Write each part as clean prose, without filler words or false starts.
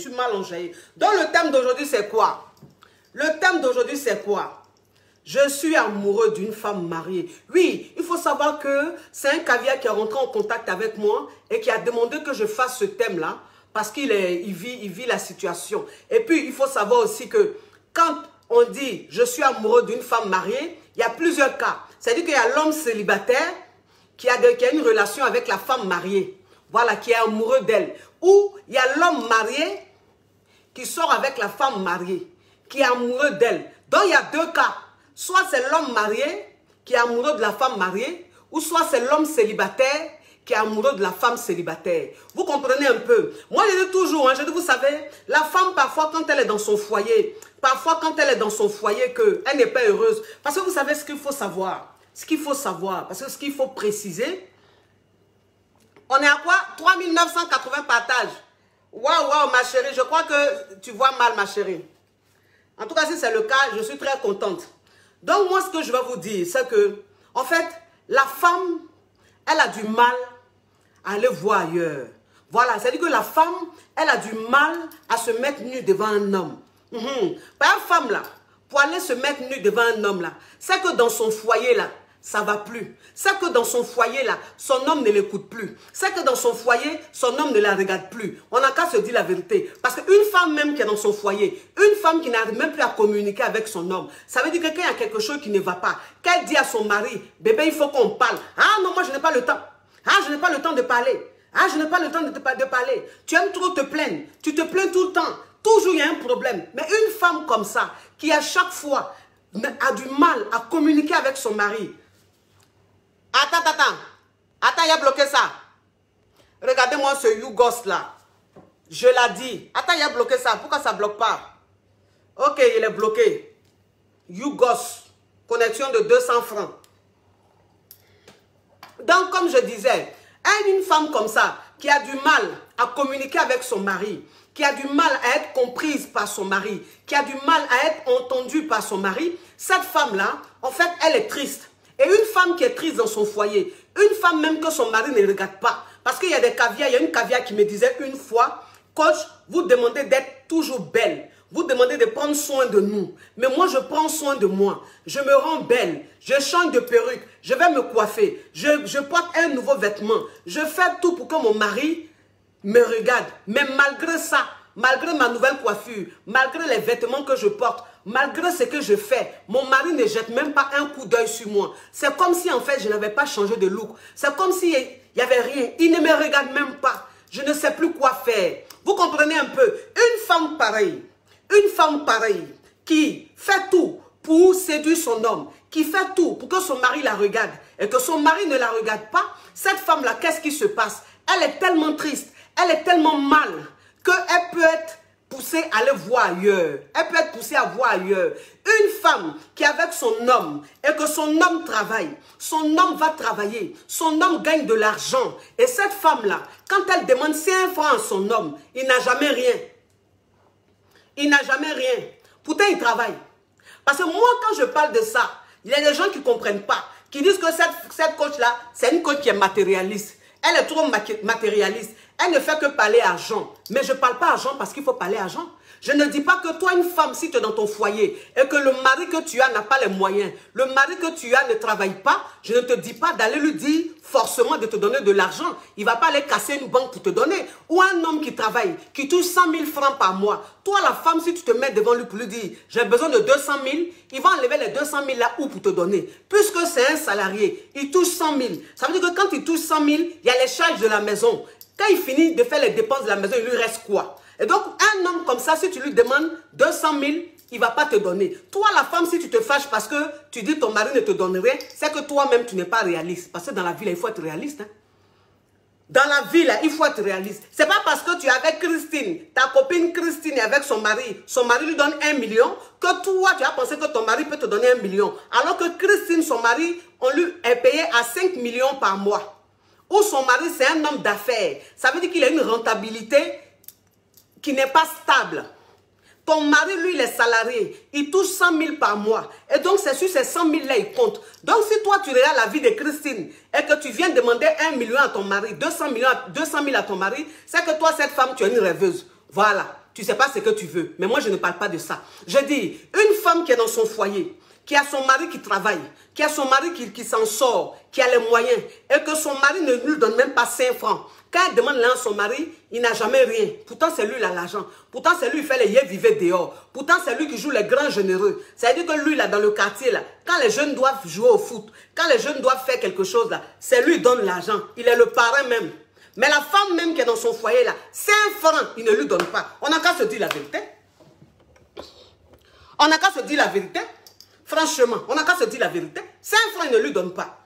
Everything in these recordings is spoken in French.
suis mal enjaillée. Donc le thème d'aujourd'hui, c'est quoi? Le thème d'aujourd'hui, c'est quoi? Je suis amoureux d'une femme mariée. Oui, il faut savoir que c'est un caviar qui est rentré en contact avec moi et qui a demandé que je fasse ce thème-là parce qu'il vit la situation. Et puis, il faut savoir aussi que quand on dit « je suis amoureux d'une femme mariée », il y a plusieurs cas. C'est-à-dire qu'il y a l'homme célibataire qui a une relation avec la femme mariée. Voilà, qui est amoureux d'elle. Ou il y a l'homme marié qui sort avec la femme mariée, qui est amoureux d'elle. Donc, il y a deux cas. Soit c'est l'homme marié qui est amoureux de la femme mariée, ou soit c'est l'homme célibataire qui est amoureux de la femme célibataire. Vous comprenez un peu? Moi, je dis toujours, je dis, vous savez, la femme, parfois, quand elle est dans son foyer, qu'elle n'est pas heureuse. Parce que vous savez ce qu'il faut savoir. Ce qu'il faut savoir, parce que ce qu'il faut préciser, on est à quoi? 3980 partages. Waouh, waouh, ma chérie, je crois que tu vois mal, ma chérie. En tout cas, si c'est le cas, je suis très contente. Donc, moi, ce que je vais vous dire, c'est que, en fait, la femme, elle a du mal à aller voir ailleurs. Voilà, c'est-à-dire que la femme, elle a du mal à se mettre nue devant un homme. Par une femme, là, pour aller se mettre nue devant un homme, là, c'est que dans son foyer, là, ça ne va plus. C'est que dans son foyer, là, son homme ne l'écoute plus. C'est que dans son foyer, son homme ne la regarde plus. On n'a qu'à se dire la vérité. Parce qu'une femme même qui est dans son foyer, une femme qui n'arrive même plus à communiquer avec son homme, ça veut dire que quand il y a quelque chose qui ne va pas, qu'elle dit à son mari, bébé, il faut qu'on parle. Ah non, moi je n'ai pas le temps. Ah, je n'ai pas le temps de parler. Ah, je n'ai pas le temps de parler. Tu aimes trop te plaindre. Tu te plains tout le temps. Toujours il y a un problème. Mais une femme comme ça, qui à chaque fois a du mal à communiquer avec son mari. Attends, il a bloqué ça. Regardez-moi ce YouGhost là. Je l'ai dit. Attends, il a bloqué ça. Pourquoi ça ne bloque pas? Ok, il est bloqué. YouGhost. Connexion de 200 francs. Donc, comme je disais, une femme comme ça, qui a du mal à communiquer avec son mari, qui a du mal à être comprise par son mari, qui a du mal à être entendue par son mari, cette femme-là, en fait, elle est triste. Et une femme qui est triste dans son foyer, une femme même que son mari ne regarde pas, parce qu'il y a des caviars, il y a une caviar qui me disait une fois, coach, vous demandez d'être toujours belle, vous demandez de prendre soin de nous, mais moi je prends soin de moi, je me rends belle, je change de perruque, je vais me coiffer, je porte un nouveau vêtement, je fais tout pour que mon mari me regarde, mais malgré ça, malgré ma nouvelle coiffure, malgré les vêtements que je porte, malgré ce que je fais, mon mari ne jette même pas un coup d'œil sur moi. C'est comme si en fait je n'avais pas changé de look. C'est comme s'il n'y avait rien. Il ne me regarde même pas. Je ne sais plus quoi faire. Vous comprenez un peu? Une femme pareille qui fait tout pour séduire son homme, qui fait tout pour que son mari la regarde et que son mari ne la regarde pas, cette femme-là, qu'est-ce qui se passe? Elle est tellement triste, elle est tellement mal qu'elle peut être poussée à aller voir ailleurs. Elle peut être poussée à voir ailleurs. Une femme qui est avec son homme et que son homme travaille, son homme va travailler, son homme gagne de l'argent. Et cette femme-là, quand elle demande 5 francs à son homme, il n'a jamais rien. Il n'a jamais rien. Pourtant, il travaille. Parce que moi, quand je parle de ça, il y a des gens qui ne comprennent pas, qui disent que cette coach-là, c'est une coach qui est matérialiste. Elle est trop matérialiste. Elle ne fait que parler argent. Mais je ne parle pas argent parce qu'il faut parler argent. Je ne dis pas que toi, une femme, si tu es dans ton foyer et que le mari que tu as n'a pas les moyens, le mari que tu as ne travaille pas, je ne te dis pas d'aller lui dire forcément de te donner de l'argent. Il ne va pas aller casser une banque pour te donner. Ou un homme qui travaille, qui touche 100 000 francs par mois. Toi, la femme, si tu te mets devant lui pour lui dire « j'ai besoin de 200 000 », il va enlever les 200 000 là où pour te donner. Puisque c'est un salarié, il touche 100 000. Ça veut dire que quand il touche 100 000, il y a les charges de la maison. Quand il finit de faire les dépenses de la maison, il lui reste quoi? Et donc, un homme comme ça, si tu lui demandes 200 000, il ne va pas te donner. Toi, la femme, si tu te fâches parce que tu dis ton mari ne te donne rien, c'est que toi-même, tu n'es pas réaliste. Parce que dans la vie, là, il faut être réaliste. Hein? Dans la vie, là, il faut être réaliste. Ce n'est pas parce que tu es avec Christine, ta copine Christine est avec son mari lui donne 1 million, que toi, tu as pensé que ton mari peut te donner 1 million. Alors que Christine, son mari, on lui est payé à 5 millions par mois. Ou son mari, c'est un homme d'affaires. Ça veut dire qu'il a une rentabilité qui n'est pas stable. Ton mari, lui, il est salarié. Il touche 100 000 par mois. Et donc, c'est sur ces 100 000 là, il compte. Donc, si toi, tu regardes la vie de Christine et que tu viens demander 1 million à ton mari, 200 000 à ton mari, c'est que toi, cette femme, tu es une rêveuse. Voilà. tu ne sais pas ce que tu veux. Mais moi, je ne parle pas de ça. Je dis, une femme qui est dans son foyer, qui a son mari qui travaille, qui a son mari qui s'en sort, qui a les moyens, et que son mari ne lui donne même pas 5 francs. Quand elle demande l'un à son mari, il n'a jamais rien. Pourtant, c'est lui qui a l'argent. Pourtant, c'est lui qui fait les yeux dehors. Pourtant, c'est lui qui joue les grands généreux. C'est-à-dire que lui, là, dans le quartier, là, quand les jeunes doivent jouer au foot, quand les jeunes doivent faire quelque chose, là, c'est lui qui donne l'argent. Il est le parrain même. Mais la femme même qui est dans son foyer, là, 5 francs, il ne lui donne pas. On n'a qu'à se dire la vérité. On n'a qu'à se dire la vérité. Franchement, on n'a qu'à se dire la vérité. 5 francs, il ne lui donne pas.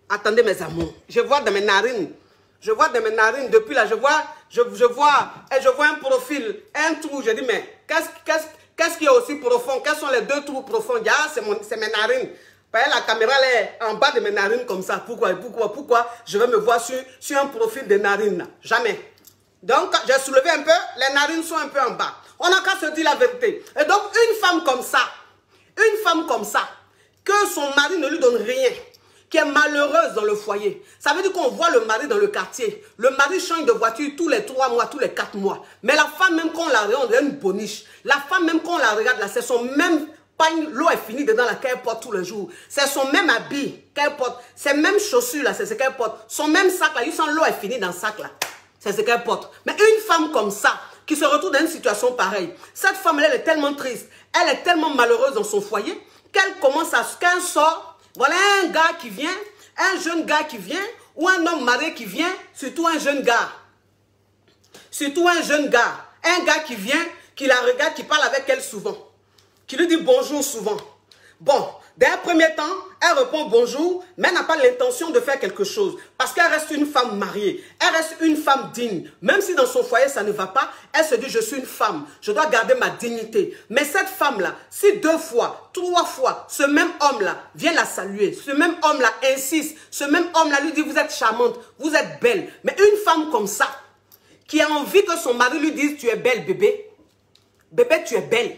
Attendez mes amours, je vois dans mes narines, depuis là, je vois un profil, un trou, je dis mais qu'est-ce qui est aussi profond, quels sont les 2 trous profonds? Ah, c'est mes narines. La caméra elle est en bas de mes narines comme ça, pourquoi je vais me voir sur un profil de narines là? Jamais. Donc j'ai soulevé un peu, les narines sont un peu en bas. On n'a qu'à se dire la vérité. Et donc une femme comme ça, que son mari ne lui donne rien, qui est malheureuse dans le foyer. Ça veut dire qu'on voit le mari dans le quartier. Le mari change de voiture tous les 3 mois, tous les 4 mois. Mais la femme, même quand on la regarde, on dirait une boniche. La femme, même quand on la regarde, là, c'est son même pagne, l'eau est finie dedans, là, qu'elle porte tous les jours. C'est son même habit qu'elle porte. Ses mêmes chaussures, là, c'est ce qu'elle porte. Son même sac, là, il sent l'eau est finie dans le sac, là. C'est ce qu'elle porte. Mais une femme comme ça, qui se retrouve dans une situation pareille, cette femme, elle est tellement triste, elle est tellement malheureuse dans son foyer, qu'elle sort. Voilà un gars qui vient, un jeune gars qui vient, ou un homme marié qui vient, surtout un jeune gars. Surtout un jeune gars. Un gars qui vient, qui la regarde, qui parle avec elle souvent. Qui lui dit bonjour souvent. Bon, d'un premier temps, elle répond bonjour, mais elle n'a pas l'intention de faire quelque chose. Parce qu'elle reste une femme mariée. Elle reste une femme digne. Même si dans son foyer, ça ne va pas, elle se dit, je suis une femme. Je dois garder ma dignité. Mais cette femme-là, si 2 fois, 3 fois, ce même homme-là vient la saluer, ce même homme-là insiste, ce même homme-là lui dit, vous êtes charmante, vous êtes belle. Mais une femme comme ça, qui a envie que son mari lui dise, tu es belle, bébé. Bébé, tu es belle.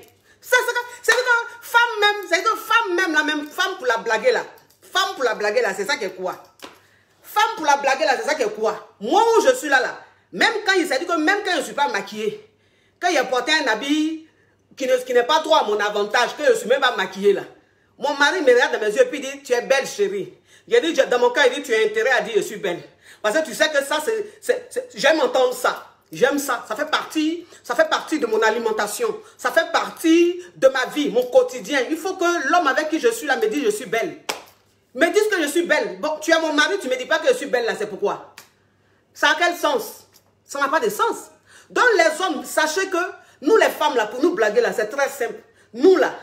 C'est que femme même, la même femme pour la blaguer là. Femme pour la blaguer là, c'est ça qui est quoi? Femme pour la blaguer là, c'est ça qui est quoi? Moi où je suis là, même quand il s'est dit que même quand je ne suis pas maquillée, quand il a porté un habit qui n'est pas trop à mon avantage, que je ne suis même pas maquillée là, mon mari me regarde dans mes yeux et puis dit, tu es belle chérie. J'ai dit, dans mon cas, il dit, tu as intérêt à dire, je suis belle. Parce que tu sais que ça, j'aime entendre ça. J'aime ça, ça fait partie de mon alimentation, ça fait partie de ma vie, mon quotidien. Il faut que l'homme avec qui je suis là me dise je suis belle. Me dise que je suis belle. Bon, tu es mon mari, tu ne me dis pas que je suis belle là, c'est pourquoi? Ça a quel sens? Ça n'a pas de sens. Donc les hommes, sachez que nous les femmes là, pour nous blaguer là, c'est très simple. Nous là,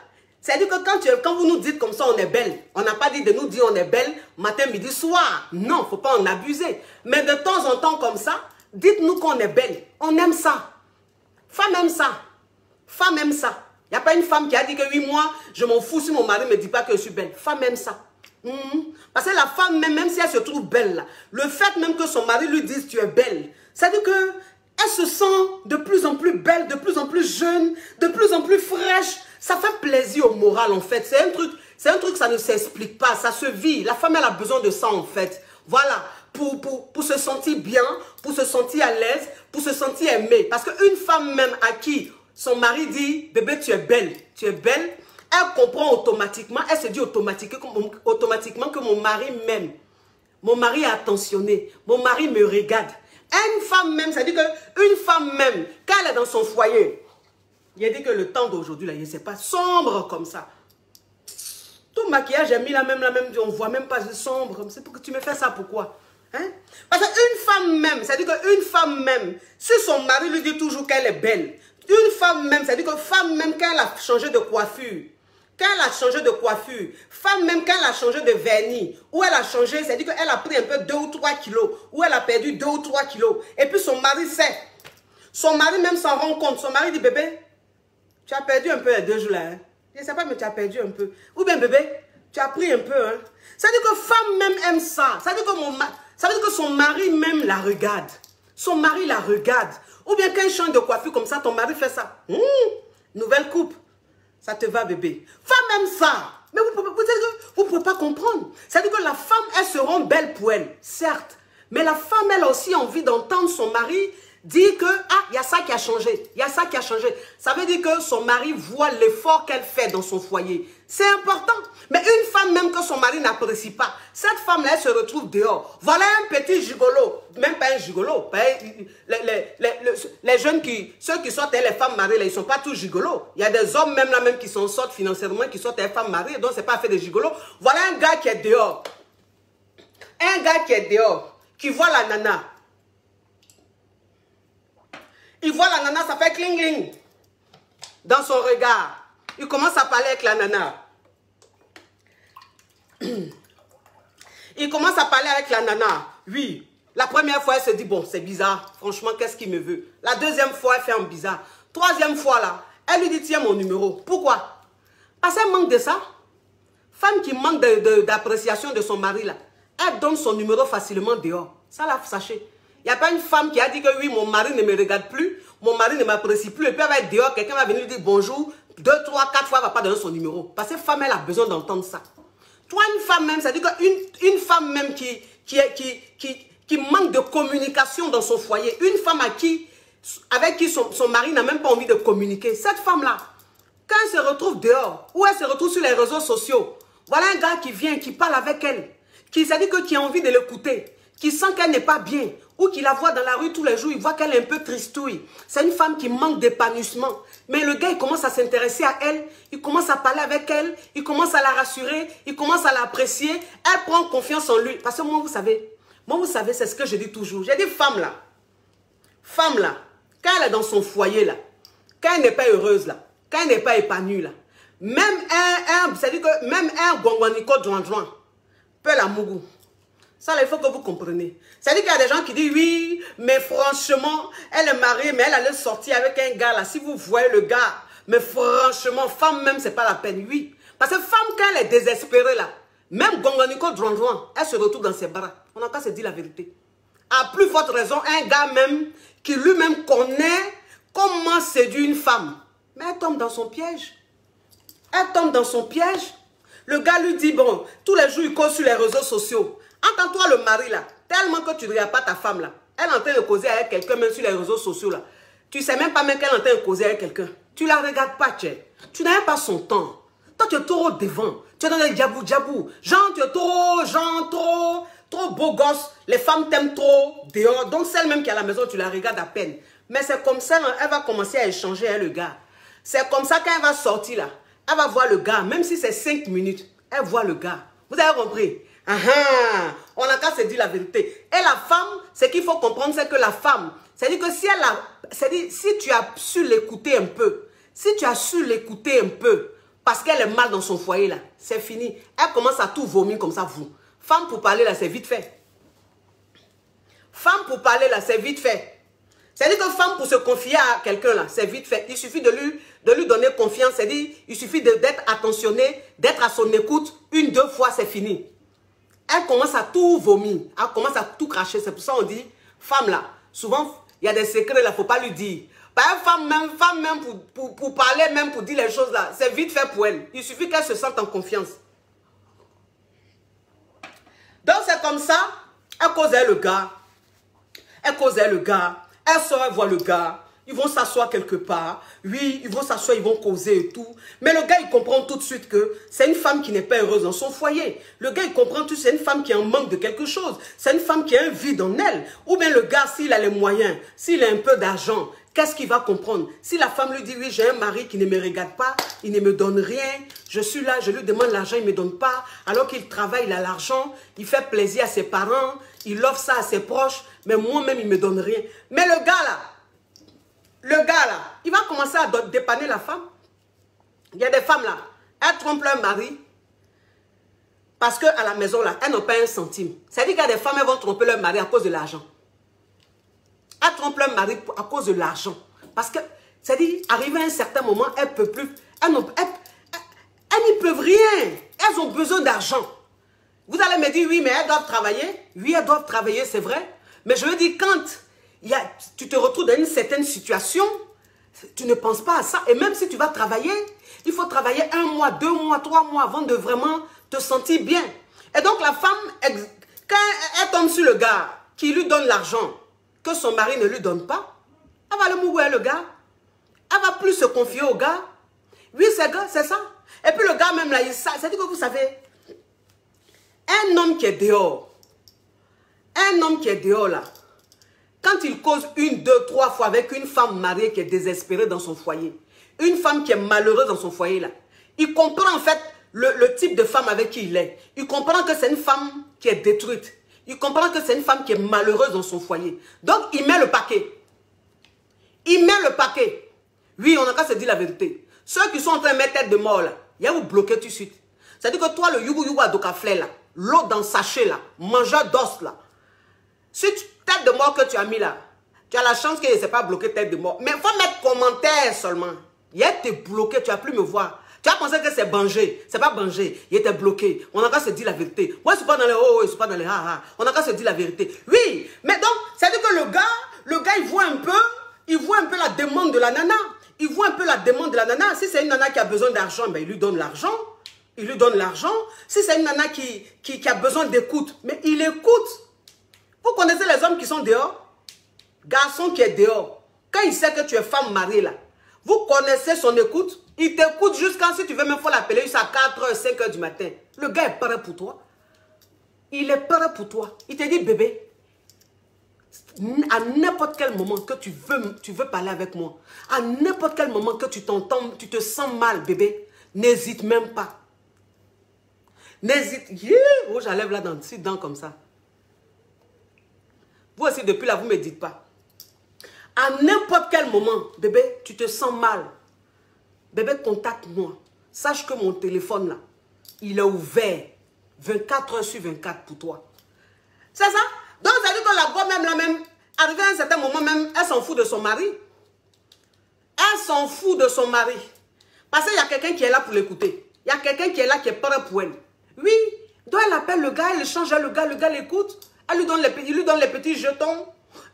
c'est-à-dire que quand vous nous dites comme ça, on est belle. On n'a pas dit de nous dire on est belle matin, midi, soir. Non, il ne faut pas en abuser. Mais de temps en temps comme ça, dites-nous qu'on est belle. On aime ça. Femme aime ça. Femme aime ça. Il n'y a pas une femme qui a dit que oui, moi, je m'en fous si mon mari ne me dit pas que je suis belle. Femme aime ça. Parce que la femme, même si elle se trouve belle, là, le fait même que son mari lui dise tu es belle, ça veut dire qu'elle se sent de plus en plus belle, de plus en plus jeune, de plus en plus fraîche. Ça fait plaisir au moral en fait. C'est un truc, ça ne s'explique pas. Ça se vit. La femme, elle a besoin de ça en fait. Voilà. Pour se sentir bien, pour se sentir à l'aise, pour se sentir aimée. Parce qu'une femme même à qui son mari dit, bébé, tu es belle, elle comprend automatiquement, elle se dit automatiquement que mon mari m'aime. Mon mari est attentionné, mon mari me regarde. Une femme même, ça dit qu'une femme même, quand elle est dans son foyer, il a dit que le temps d'aujourd'hui, là, il ne s'est pas sombre comme ça. Tout maquillage est mis la même, on ne voit même pas de sombre. C'est pour que tu me fais ça, pourquoi? Hein? Parce qu'une femme même, c'est-à-dire qu'une femme même, si son mari lui dit toujours qu'elle est belle, une femme même, c'est-à-dire que femme même quand elle a changé de coiffure, femme même quand elle a changé de vernis, ou elle a changé, c'est-à-dire qu'elle a pris un peu 2 ou 3 kilos, ou elle a perdu 2 ou 3 kilos, et puis son mari sait, son mari même s'en rend compte, son mari dit bébé, tu as perdu un peu les 2 jours là, hein? Je ne sais pas mais tu as perdu un peu, ou bien bébé, tu as pris un peu, hein? C'est-à-dire que femme même aime ça, ça veut dire que son mari même la regarde. Son mari la regarde. Ou bien quand il change de coiffure comme ça, ton mari fait ça. Nouvelle coupe. Ça te va, bébé. Femme aime ça. Mais vous ne pouvez pas comprendre. C'est-à-dire que la femme, elle se rend belle pour elle, certes. Mais la femme, elle a aussi envie d'entendre son mari dire que, ah, il y a ça qui a changé, il y a ça qui a changé. Ça veut dire que son mari voit l'effort qu'elle fait dans son foyer. C'est important. Mais une femme, même que son mari n'apprécie pas, cette femme-là, elle se retrouve dehors. Voilà un petit gigolo, même pas un gigolo. Les jeunes ceux qui sortent, les femmes mariées, là, ils ne sont pas tous gigolos. Il y a des hommes même là, même qui s'en sortent financièrement, qui sortent les femmes mariées, donc ce n'est pas fait de gigolos. Voilà un gars qui est dehors. Un gars qui est dehors, qui voit la nana. Il voit la nana, ça fait cling cling dans son regard. Il commence à parler avec la nana. Il commence à parler avec la nana. Oui, la première fois, elle se dit, bon, c'est bizarre. Franchement, qu'est-ce qu'il me veut? La deuxième fois, elle fait un bizarre. Troisième fois, là, elle lui dit, tiens mon numéro. Pourquoi? Parce qu'elle manque de ça. Femme qui manque d'appréciation de son mari, là, elle donne son numéro facilement dehors. Ça, là, sachez. Il n'y a pas une femme qui a dit que oui, mon mari ne me regarde plus, mon mari ne m'apprécie plus, et puis elle va être dehors, quelqu'un va venir lui dire bonjour, 2, 3, 4 fois, elle ne va pas donner son numéro. Parce que femme, elle a besoin d'entendre ça. Toi, une femme même, ça dit qu'une femme même qui manque de communication dans son foyer, une femme avec qui son mari n'a même pas envie de communiquer, cette femme-là, quand elle se retrouve dehors, ou elle se retrouve sur les réseaux sociaux, voilà un gars qui vient, qui parle avec elle, qui a envie de l'écouter, qui sent qu'elle n'est pas bien, ou qui la voit dans la rue tous les jours, il voit qu'elle est un peu tristouille. C'est une femme qui manque d'épanouissement. Mais le gars, il commence à s'intéresser à elle, il commence à parler avec elle, il commence à la rassurer, il commence à l'apprécier, elle prend confiance en lui. Parce que moi, vous savez, c'est ce que je dis toujours. J'ai dit, femme là, quand elle est dans son foyer là, quand elle n'est pas heureuse là, quand elle n'est pas épanouie là, même un gongwaniko douan peut la mougou. Ça, il faut que vous compreniez. C'est-à-dire qu'il y a des gens qui disent, oui, mais franchement, elle est mariée, mais elle allait sortir avec un gars là. Si vous voyez le gars, mais franchement, femme même, c'est pas la peine, oui. Parce que femme, quand elle est désespérée là, même Gongoniko Drouan, elle se retrouve dans ses bras. On n'a qu'à se dire la vérité. À plus forte raison, un gars même, qui lui-même connaît comment séduire une femme. Mais elle tombe dans son piège. Elle tombe dans son piège. Le gars lui dit, bon, tous les jours, il cause sur les réseaux sociaux. Entends-toi le mari là, tellement que tu ne regardes pas ta femme là. Elle est en train de causer avec quelqu'un, même sur les réseaux sociaux là. Tu ne sais même pas même qu'elle est en train de causer avec quelqu'un. Tu ne la regardes pas, tu n'as même pas son temps. Toi, tu es trop devant. Tu es dans les djabou. Genre, tu es trop beau gosse. Les femmes t'aiment trop dehors. Donc, celle même qui est à la maison, tu la regardes à peine. Mais c'est comme ça, elle va commencer à échanger avec le gars. C'est comme ça, quand elle va sortir là, elle va voir le gars, même si c'est 5 minutes, elle voit le gars. Vous avez compris? On n'a qu'à se dire la vérité. Et la femme, ce qu'il faut comprendre, c'est que la femme, c'est-à-dire que si tu as su l'écouter un peu, parce qu'elle est mal dans son foyer là, c'est fini. Elle commence à tout vomir comme ça, vous. Femme pour parler là, c'est vite fait. Femme pour parler là, c'est vite fait. C'est-à-dire que femme pour se confier à quelqu'un là, c'est vite fait. Il suffit de lui donner confiance, c'est-à-dire, il suffit d'être attentionné, d'être à son écoute, 1, 2 fois, c'est fini. Elle commence à tout vomir, elle commence à tout cracher. C'est pour ça qu'on dit, femme là, souvent, il y a des secrets là, il ne faut pas lui dire. Par femme même pour parler, même pour dire les choses là, c'est vite fait pour elle. Il suffit qu'elle se sente en confiance. Donc c'est comme ça, elle cause avec le gars. Elle sort, elle voit le gars. Ils vont s'asseoir quelque part. Oui, ils vont s'asseoir, ils vont causer et tout. Mais le gars, il comprend tout de suite que c'est une femme qui n'est pas heureuse dans son foyer. Le gars, il comprend tout, c'est une femme qui a un manque de quelque chose. C'est une femme qui a un vide en elle. Ou bien le gars, s'il a les moyens, s'il a un peu d'argent, qu'est-ce qu'il va comprendre? Si la femme lui dit, oui, j'ai un mari qui ne me regarde pas, il ne me donne rien, je suis là, je lui demande l'argent, il ne me donne pas, alors qu'il travaille, il a l'argent, il fait plaisir à ses parents, il offre ça à ses proches, mais moi-même, il ne me donne rien. Mais le gars là, il va commencer à dépanner la femme. Il y a des femmes là, elles trompent leur mari parce qu'à la maison là, elles n'ont pas un centime. C'est-à-dire qu'il y a des femmes, elles vont tromper leur mari à cause de l'argent. Elles trompent leur mari à cause de l'argent. Parce que, c'est-à-dire, arrivé à un certain moment, elles ne peuvent plus, elles n'y peuvent rien. Elles ont besoin d'argent. Vous allez me dire, oui, mais elles doivent travailler. Oui, elles doivent travailler, c'est vrai. Mais je veux dire, quand tu te retrouves dans une certaine situation, tu ne penses pas à ça. Et même si tu vas travailler, il faut travailler 1 mois, 2 mois, 3 mois avant de vraiment te sentir bien. Et donc la femme, quand elle tombe sur le gars, qui lui donne l'argent que son mari ne lui donne pas, elle va le mourir, le gars. Elle va plus se confier au gars. Oui, c'est ça. Et puis le gars même là, c'est-à-dire que vous savez, un homme qui est dehors là, quand il cause 1, 2, 3 fois avec une femme mariée qui est désespérée dans son foyer, une femme qui est malheureuse dans son foyer là, il comprend en fait le type de femme avec qui il est. Il comprend que c'est une femme qui est détruite. Il comprend que c'est une femme qui est malheureuse dans son foyer. Donc il met le paquet. Il met le paquet. Oui, on n'a qu'à se dire la vérité. Ceux qui sont en train de mettre tête de mort là, il y a vous bloquer tout de suite. C'est-à-dire que toi, le yougou à Dokaflé là, l'eau dans le sachet là, mangeur d'os là, si tête de mort que tu as mis là, tu as la chance qu'il ne s'est pas bloqué tête de mort. Mais il faut mettre commentaire seulement. Il était bloqué, tu n'as plus me voir. Tu as pensé que c'est Bangé. C'est pas Bangé. Il était bloqué. On n'a qu'à se dire la vérité. Moi, je ne suis pas dans les oh, je ne suis pas dans les ha ha. On n'a qu'à se dire la vérité. Oui, mais donc, c'est-à-dire que le gars, il voit un peu la demande de la nana. Il voit un peu la demande de la nana. Si c'est une nana qui a besoin d'argent, ben, il lui donne l'argent. Il lui donne l'argent. Si c'est une nana qui a besoin d'écoute, mais il écoute. Vous connaissez les hommes qui sont dehors? Garçon qui est dehors. Quand il sait que tu es femme mariée là, vous connaissez son écoute? Il t'écoute jusqu'à, si tu veux même, faut l'appeler jusqu'à 4h, 5h du matin. Le gars est prêt pour toi. Il est prêt pour toi. Il te dit, bébé, à n'importe quel moment que tu veux parler avec moi, à n'importe quel moment que tu t'entends, tu te sens mal, bébé, n'hésite même pas. N'hésite. Oh, j'enlève là dans le dents comme ça. Vous aussi, depuis là, vous ne me dites pas. À n'importe quel moment, bébé, tu te sens mal. Bébé, contacte-moi. Sache que mon téléphone, là, il est ouvert 24 heures sur 24 pour toi. C'est ça? Donc, ça veut dire que la go même, là même, arrivé à un certain moment même, elle s'en fout de son mari. Elle s'en fout de son mari. Parce qu'il y a quelqu'un qui est là pour l'écouter. Il y a quelqu'un qui est là qui est prêt pour elle. Oui, donc elle appelle le gars, elle échange avec le gars l'écoute. Elle lui donne les petits jetons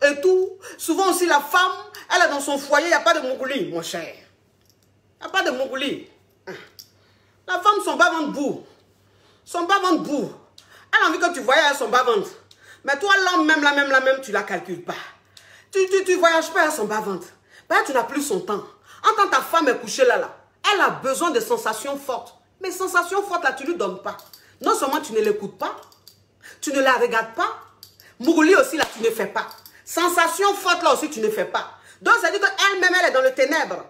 et tout. Souvent aussi, la femme, elle est dans son foyer, il n'y a pas de mongolie, mon cher. Il n'y a pas de mongolie. La femme, son bas-ventre boue. Son bas-ventre boue. Elle a envie que tu voyages son bas-ventre. Mais toi, l'homme même, la même, tu ne la calcules pas. Tu voyages pas à son bas-ventre. Ben, tu n'as plus son temps. En tant que ta femme est couchée là, elle a besoin de sensations fortes. Mais sensations fortes, là, tu ne lui donnes pas. Non seulement tu ne l'écoutes pas, tu ne la regardes pas. Mourouli aussi, là, tu ne fais pas. Sensation forte, là aussi, tu ne fais pas. Donc, ça veut dire qu'elle-même, elle est dans le ténèbre.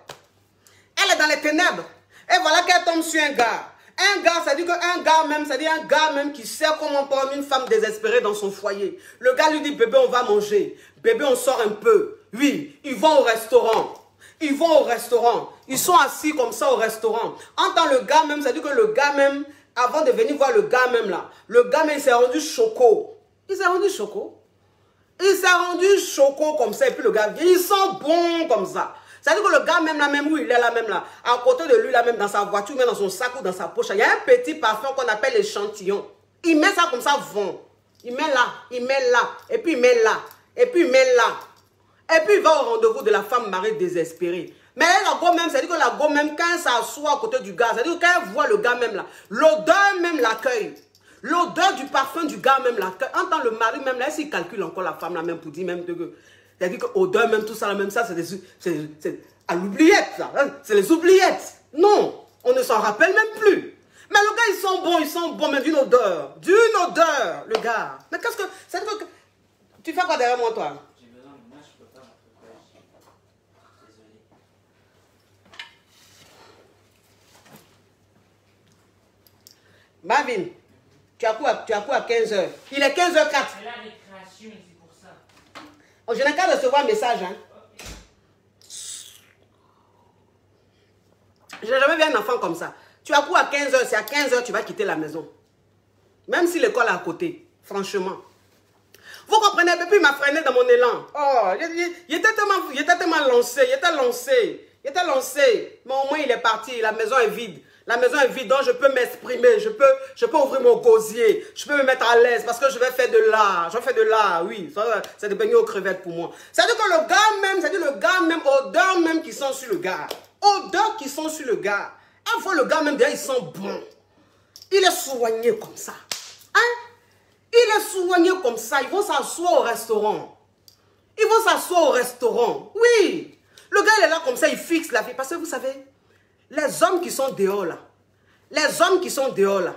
Elle est dans les ténèbres. Et voilà qu'elle tombe sur un gars. Un gars, ça veut dire qu'un gars même, ça veut dire un gars même qui sait comment prendre une femme désespérée dans son foyer. Le gars lui dit, bébé, on va manger. Bébé, on sort un peu. Oui, ils vont au restaurant. Ils vont au restaurant. Ils sont assis comme ça au restaurant. Entend le gars même, ça veut dire que le gars même, avant de venir voir le gars même là, le gars même, il s'est rendu choco. Il s'est rendu choco. Il s'est rendu choco comme ça. Et puis le gars vient, ils sont bons comme ça. C'est-à-dire que le gars même là, même où il est là, même là, à côté de lui là, même dans sa voiture, même dans son sac ou dans sa poche, il y a un petit parfum qu'on appelle l'échantillon. Il met ça comme ça, vent. Il met là, et puis il met là, et puis il met là. Et puis il va au rendez-vous de la femme mariée désespérée. Mais la go même, c'est-à-dire que la go même, quand elle s'assoit à côté du gars, c'est-à-dire que quand elle voit le gars même là, l'odeur même l'accueille. L'odeur du parfum du gars même l'accueille. En tant le mari même là, s'il calcule encore la femme là même pour dire même que... C'est-à-dire que odeur même, tout ça là même, ça c'est à l'oubliette là. Hein? C'est les oubliettes. Non, on ne s'en rappelle même plus. Mais le gars, ils sont bons, mais d'une odeur. D'une odeur, le gars. Mais qu'est-ce que... C'est-à-dire que... Tu fais quoi derrière moi, toi? J'ai besoin de moi, je peux pas Désolé. Marvin, tu as quoi à 15h? Il est 15h04. C'est la récréation, c'est pour ça. Oh, je n'ai qu'à recevoir un message. Hein. Okay. Je n'ai jamais vu un enfant comme ça. Tu as quoi à 15h? C'est à 15h tu vas quitter la maison. Même si l'école est à côté. Franchement. Vous comprenez? Depuis, il m'a freiné dans mon élan. Oh, il était tellement lancé. Il était lancé. Mais au moins, il est parti. La maison est vide. La maison est vide, donc je peux m'exprimer. Je peux ouvrir mon gosier. Je peux me mettre à l'aise parce que je vais faire de l'art. Je fais de l'art, oui. C'est des beignets aux crevettes pour moi. C'est-à-dire que le gars même, odeur même qui sont sur le gars. Odeur qui sont sur le gars. Avant le gars même, déjà, il sent bon. Il est soigné comme ça. Hein? Il est soigné comme ça. Ils vont s'asseoir au restaurant. Ils vont s'asseoir au restaurant. Oui. Le gars, il est là comme ça, il fixe la fille. Parce que vous savez, les hommes qui sont dehors là, les hommes qui sont dehors là,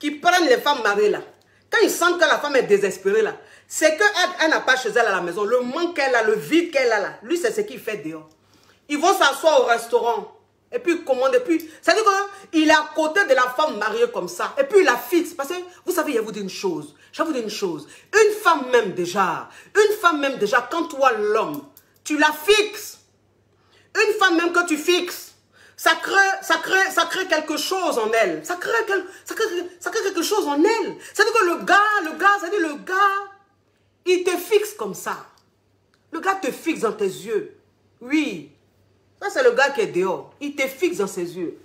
qui prennent les femmes mariées là, quand ils sentent que la femme est désespérée là, c'est qu'elle n'a pas chez elle à la maison. Le manque qu'elle a, le vide qu'elle a là, lui, c'est ce qu'il fait dehors. Ils vont s'asseoir au restaurant. Et puis, commande. Et puis, c'est-à-dire qu'il est à côté de la femme mariée comme ça. Et puis, il la fixe. Parce que, vous savez, je vais vous dire une chose. Je vais vous dire une chose. Une femme même déjà, quand toi, l'homme, tu la fixes. Une femme même que tu fixes, ça crée quelque chose en elle. Ça crée quelque chose en elle. C'est-à-dire que le gars, il te fixe comme ça. Le gars te fixe dans tes yeux. Oui. Ça, c'est le gars qui est dehors. Il te fixe dans ses yeux.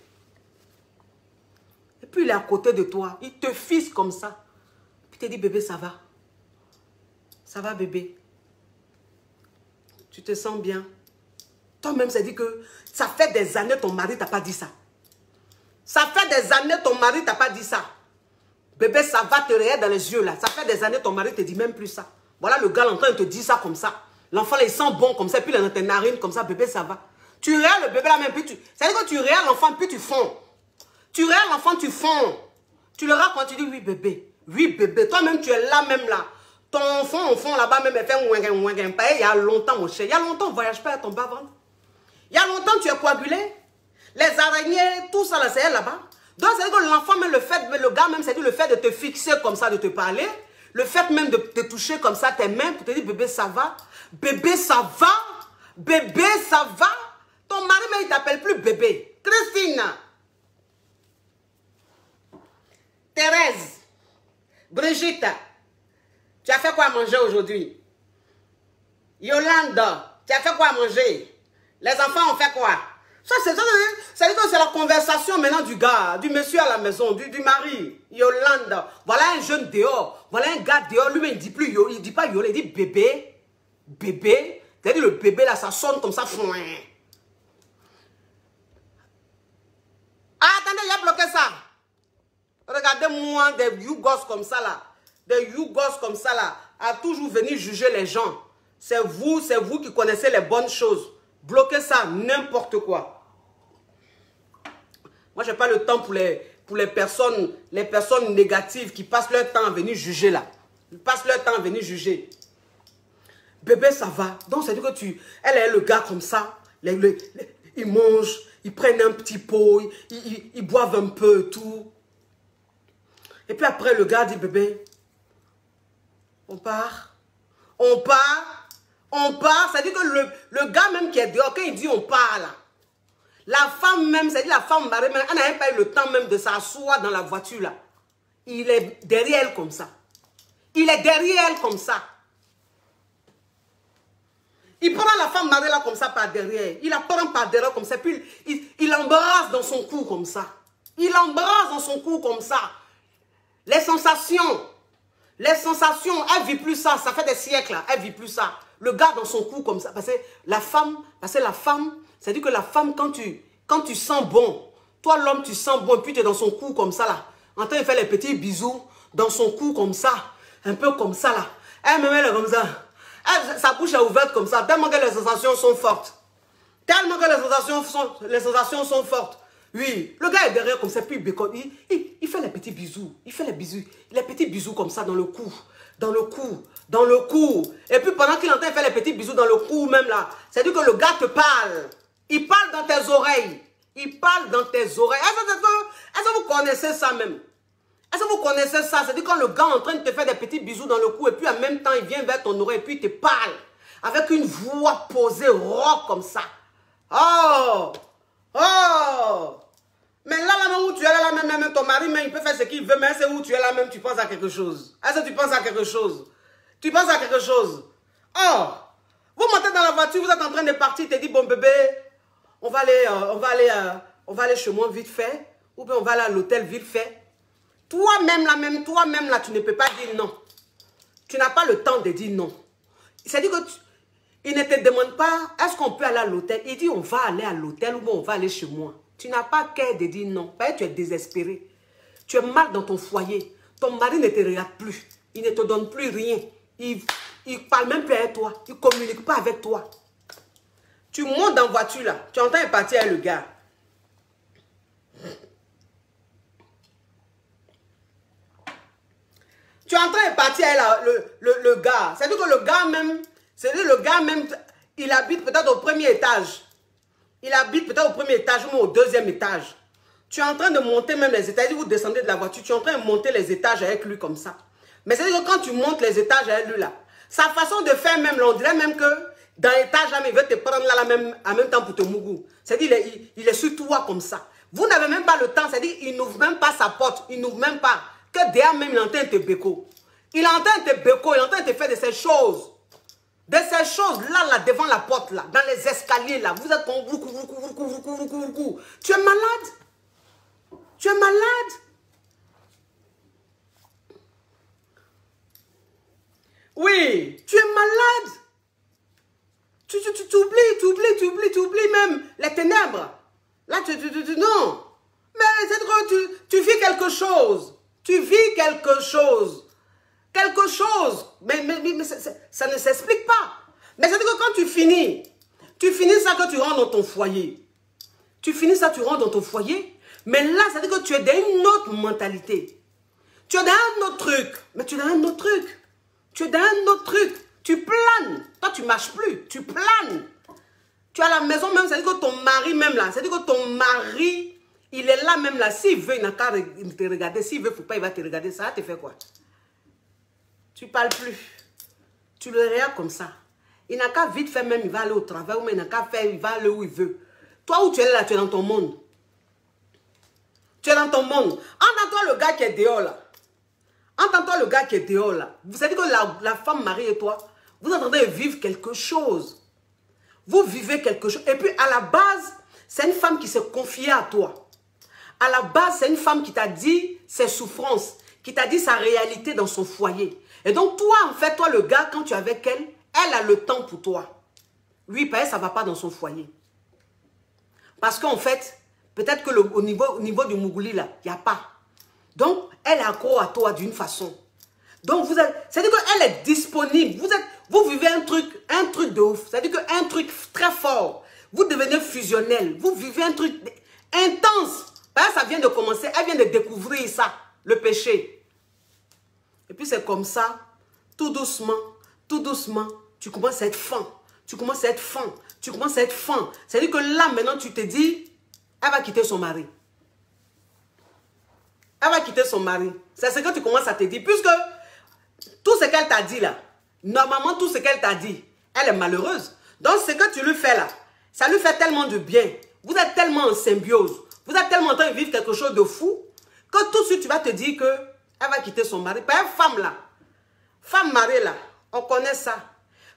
Et puis, il est à côté de toi. Il te fixe comme ça. Puis, il te dit, bébé, ça va. Ça va, bébé. Tu te sens bien. Toi-même, ça dit que ça fait des années ton mari t'a pas dit ça. Ça fait des années ton mari t'a pas dit ça. Bébé, ça va te regarder dans les yeux, là. Ça fait des années ton mari te dit même plus ça. Voilà, le gars, l'enfant, il te dit ça comme ça. L'enfant, il sent bon comme ça. Puis, il est dans tes narines comme ça. Bébé, ça va. Tu regardes le bébé là même, puis tu... C'est-à-dire que tu regardes l'enfant, puis tu fonds. Tu regardes l'enfant, tu fonds. Tu le regardes quand tu dis oui bébé. Oui bébé. Toi-même, tu es là même là. Ton fond là-bas même, elle fait ouing. Il y a longtemps, mon cher. Il y a longtemps, on ne voyage pas à ton bas-ventre. Il y a longtemps, tu es coagulé. Les araignées, tout ça là, c'est elle là-bas. Donc, c'est-à-dire que l'enfant, même le gars même, c'est-à-dire le fait de te fixer comme ça, de te parler. Le fait même de te toucher comme ça, tes mains, pour te dire bébé, ça va. Bébé, ça va. Bébé, ça va. Ton mari, mais il t'appelle plus bébé. Christine. Thérèse. Brigitte. Tu as fait quoi à manger aujourd'hui? Yolande. Tu as fait quoi à manger? Les enfants ont fait quoi? Ça, c'est-à-dire que c'est la conversation maintenant du gars, du monsieur à la maison, du mari. Yolande. Voilà un jeune dehors. Voilà un gars dehors. Lui, il ne dit plus Yolande. Il ne dit pas Yolande. Il dit bébé. Bébé. C'est-à-dire le bébé là, ça sonne comme ça. Ah, attendez, il a bloqué ça. Regardez-moi des yougos comme ça là. Des yougos comme ça là. À toujours venir juger les gens. C'est vous qui connaissez les bonnes choses. Bloquez ça, n'importe quoi. Moi, je n'ai pas le temps pour les personnes négatives qui passent leur temps à venir juger là. Ils passent leur temps à venir juger. Bébé, ça va. Donc, c'est-à-dire que elle est le gars comme ça. Ils mangent, ils prennent un petit pot, ils boivent un peu, tout. Et puis après, le gars dit, bébé, on part. On part. On part. C'est-à-dire que le gars même qui est dehors, quand il dit on part là, la femme même, c'est-à-dire la femme mariée, elle n'a même pas eu le temps même de s'asseoir dans la voiture là. Il est derrière elle comme ça. Il est derrière elle comme ça. Il prend la femme mariée là comme ça par derrière. Il la prend par derrière comme ça. Puis il l'embrasse dans son cou comme ça. Il l'embrasse dans son cou comme ça. Les sensations, elle ne vit plus ça. Ça fait des siècles là. Elle ne vit plus ça. Le gars dans son cou comme ça. Parce que la femme, c'est-à-dire que la femme, quand tu sens bon, toi l'homme, tu sens bon, puis tu es dans son cou comme ça là. En train de faire les petits bisous dans son cou comme ça. Un peu comme ça là. Elle me met comme ça. Sa bouche est ouverte comme ça, tellement que les sensations sont fortes. Tellement que les sensations sont fortes. Oui, le gars est derrière comme ça, puis il fait les petits bisous. Il fait les petits bisous comme ça dans le cou. Dans le cou. Et puis pendant qu'il est en train de faire les petits bisous dans le cou même là, c'est-à-dire que le gars te parle. Il parle dans tes oreilles. Il parle dans tes oreilles. Est-ce que vous connaissez ça même? Est-ce que vous connaissez ça? C'est-à-dire quand le gars est en train de te faire des petits bisous dans le cou et puis en même temps il vient vers ton oreille et puis il te parle avec une voix posée, rock comme ça. Oh! Oh! Mais là même où tu es là même ton mari, même, il peut faire ce qu'il veut, mais c'est où tu es là même, tu penses à quelque chose. Est-ce que tu penses à quelque chose? Tu penses à quelque chose? Oh! Vous montez dans la voiture, vous êtes en train de partir, tu te dis, bon bébé, on va aller chez moi vite fait, ou bien on va aller à l'hôtel vite fait. Toi-même là, tu ne peux pas dire non. Tu n'as pas le temps de dire non. C'est-à-dire qu'il ne te demande pas, est-ce qu'on peut aller à l'hôtel? Il dit, on va aller à l'hôtel ou bien on va aller chez moi. Tu n'as pas qu'à de dire non. Parce que tu es désespéré. Tu es mal dans ton foyer. Ton mari ne te regarde plus. Il ne te donne plus rien. Il ne parle même plus avec toi. Il ne communique pas avec toi. Tu montes dans la voiture là. Tu entends partir avec le gars. Tu es en train de partir avec le gars. C'est-à-dire que le gars même, il habite peut-être au premier étage. Il habite peut-être au premier étage ou au deuxième étage. Tu es en train de monter même les étages. Vous descendez de la voiture, tu es en train de monter les étages avec lui comme ça. Mais c'est-à-dire que quand tu montes les étages avec lui là, sa façon de faire même, là, on dirait même que dans l'étage là, il veut te prendre là, en même temps pour te mougou. C'est-à-dire il est sur toi comme ça. Vous n'avez même pas le temps, c'est-à-dire il n'ouvre même pas sa porte, il n'ouvre même pas. Que derrière même, il est en train de te béco. Il est en train de te béco, il est en train de te faire de ces choses. De ces choses là, devant la porte là, dans les escaliers là. Vous êtes comme vous. Tu es malade. Tu es malade. Oui, tu es malade. Tu oublies même les ténèbres. Là, non. Mais c'est que tu vis quelque chose. Tu vis quelque chose. Quelque chose. Mais ça ne s'explique pas. Mais c'est que quand tu finis ça que tu rentres dans ton foyer. Tu finis ça, tu rentres dans ton foyer. Mais là, ça veut dire que tu es dans une autre mentalité. Tu es dans un autre truc. Mais tu es dans un autre truc. Tu es dans un autre truc. Tu planes. Toi, tu ne marches plus. Tu planes. Tu es à la maison même. Ça veut dire que ton mari même là. Ça veut dire que ton mari, il est là même là. S'il veut, il n'a qu'à te regarder. S'il veut, il ne faut pas, il va te regarder. Ça va te faire quoi? Tu ne parles plus. Tu le regardes comme ça. Il n'a qu'à vite faire même, il va aller au travail. Ou il n'a qu'à faire, il va aller où il veut. Toi, où tu es là, tu es dans ton monde. Tu es dans ton monde. Entends-toi le gars qui est dehors là. Entends-toi le gars qui est dehors là. Vous savez que la femme mariée et toi, vous êtes en train de vivre quelque chose. Vous vivez quelque chose. Et puis à la base, c'est une femme qui s'est confiée à toi. À la base, c'est une femme qui t'a dit ses souffrances, qui t'a dit sa réalité dans son foyer. Et donc toi, en fait, toi le gars, quand tu es avec elle, elle a le temps pour toi. Oui, parce que ça ne va pas dans son foyer. Parce qu'en fait, peut-être que au niveau du Mougouli, là, il n'y a pas. Donc, elle est accro à toi d'une façon. Donc, c'est-à-dire qu'elle est disponible. Vous vivez un truc de ouf. C'est-à-dire qu'un truc très fort. Vous devenez fusionnel. Vous vivez un truc intense. Parce que ça vient de commencer. Elle vient de découvrir ça, le péché. Et puis, c'est comme ça, tout doucement, tu commences à être fin. Tu commences à être fin. Tu commences à être fin. C'est-à-dire que là, maintenant, tu te dis, elle va quitter son mari. Elle va quitter son mari. C'est ce que tu commences à te dire. Puisque tout ce qu'elle t'a dit là, normalement, tout ce qu'elle t'a dit, elle est malheureuse. Donc, ce que tu lui fais là, ça lui fait tellement de bien. Vous êtes tellement en symbiose. Vous êtes tellement en train de vivre quelque chose de fou que tout de suite, tu vas te dire qu'elle va quitter son mari. Par une femme là, femme mariée là, on connaît ça.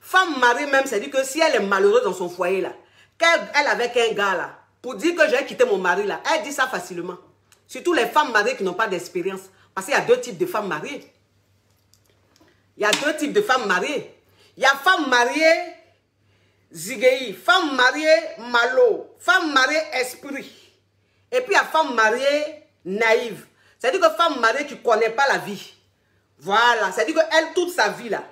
Femme mariée même, c'est-à-dire que si elle est malheureuse dans son foyer là, qu'elle avec un gars là, pour dire que j'ai quitté mon mari là, elle dit ça facilement. Surtout les femmes mariées qui n'ont pas d'expérience. Parce qu'il y a deux types de femmes mariées. Il y a deux types de femmes mariées. Il y a femme mariée zigei, femme mariée malo, femme mariée esprit. Et puis il y a femme mariée naïve. C'est-à-dire que femme mariée qui ne connaît pas la vie. Voilà. C'est-à-dire qu'elle, toute sa vie là,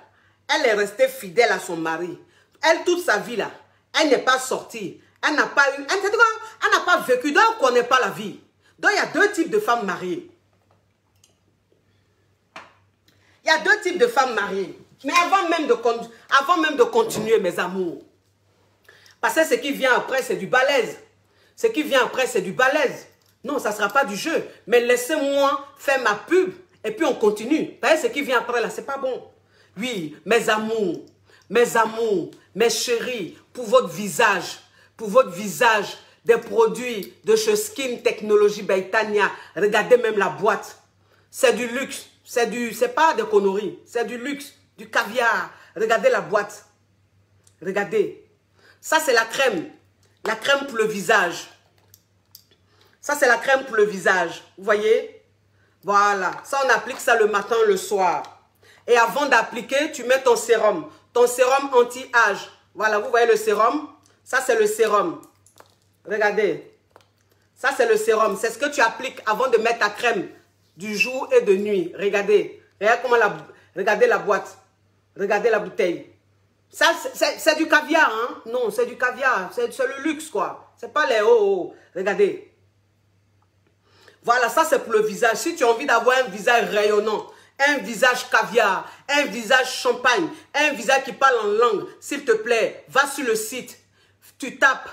elle est restée fidèle à son mari. Elle, toute sa vie là, elle n'est pas sortie. Elle n'a pas eu, elle n'a pas vécu, donc elle ne connaît pas la vie. Donc il y a deux types de femmes mariées. Il y a deux types de femmes mariées. Mais avant même de continuer, mes amours, parce que ce qui vient après, c'est du balèze. Ce qui vient après, c'est du balèze. Non, ça ne sera pas du jeu. Mais laissez-moi faire ma pub et puis on continue. Parce que ce qui vient après, là, c'est pas bon. Oui, mes amours, mes chéris, pour votre visage, des produits de chez Skin Technologie Baitania. Regardez même la boîte. C'est du luxe. C'est pas des conneries. C'est du luxe, du caviar. Regardez la boîte. Regardez. Ça, c'est la crème. La crème pour le visage. Ça, c'est la crème pour le visage. Vous voyez? Voilà. Ça, on applique ça le matin, le soir. Et avant d'appliquer, tu mets ton sérum. Ton sérum anti-âge. Voilà, vous voyez le sérum? Ça, c'est le sérum. Regardez. Ça, c'est le sérum. C'est ce que tu appliques avant de mettre ta crème du jour et de nuit. Regardez. Regardez la boîte. Regardez la bouteille. Ça, c'est du caviar, hein? Non, c'est du caviar. C'est le luxe, quoi. C'est pas les Regardez. Voilà, ça c'est pour le visage. Si tu as envie d'avoir un visage rayonnant, un visage caviar, un visage champagne, un visage qui parle en langue, s'il te plaît, va sur le site. Tu tapes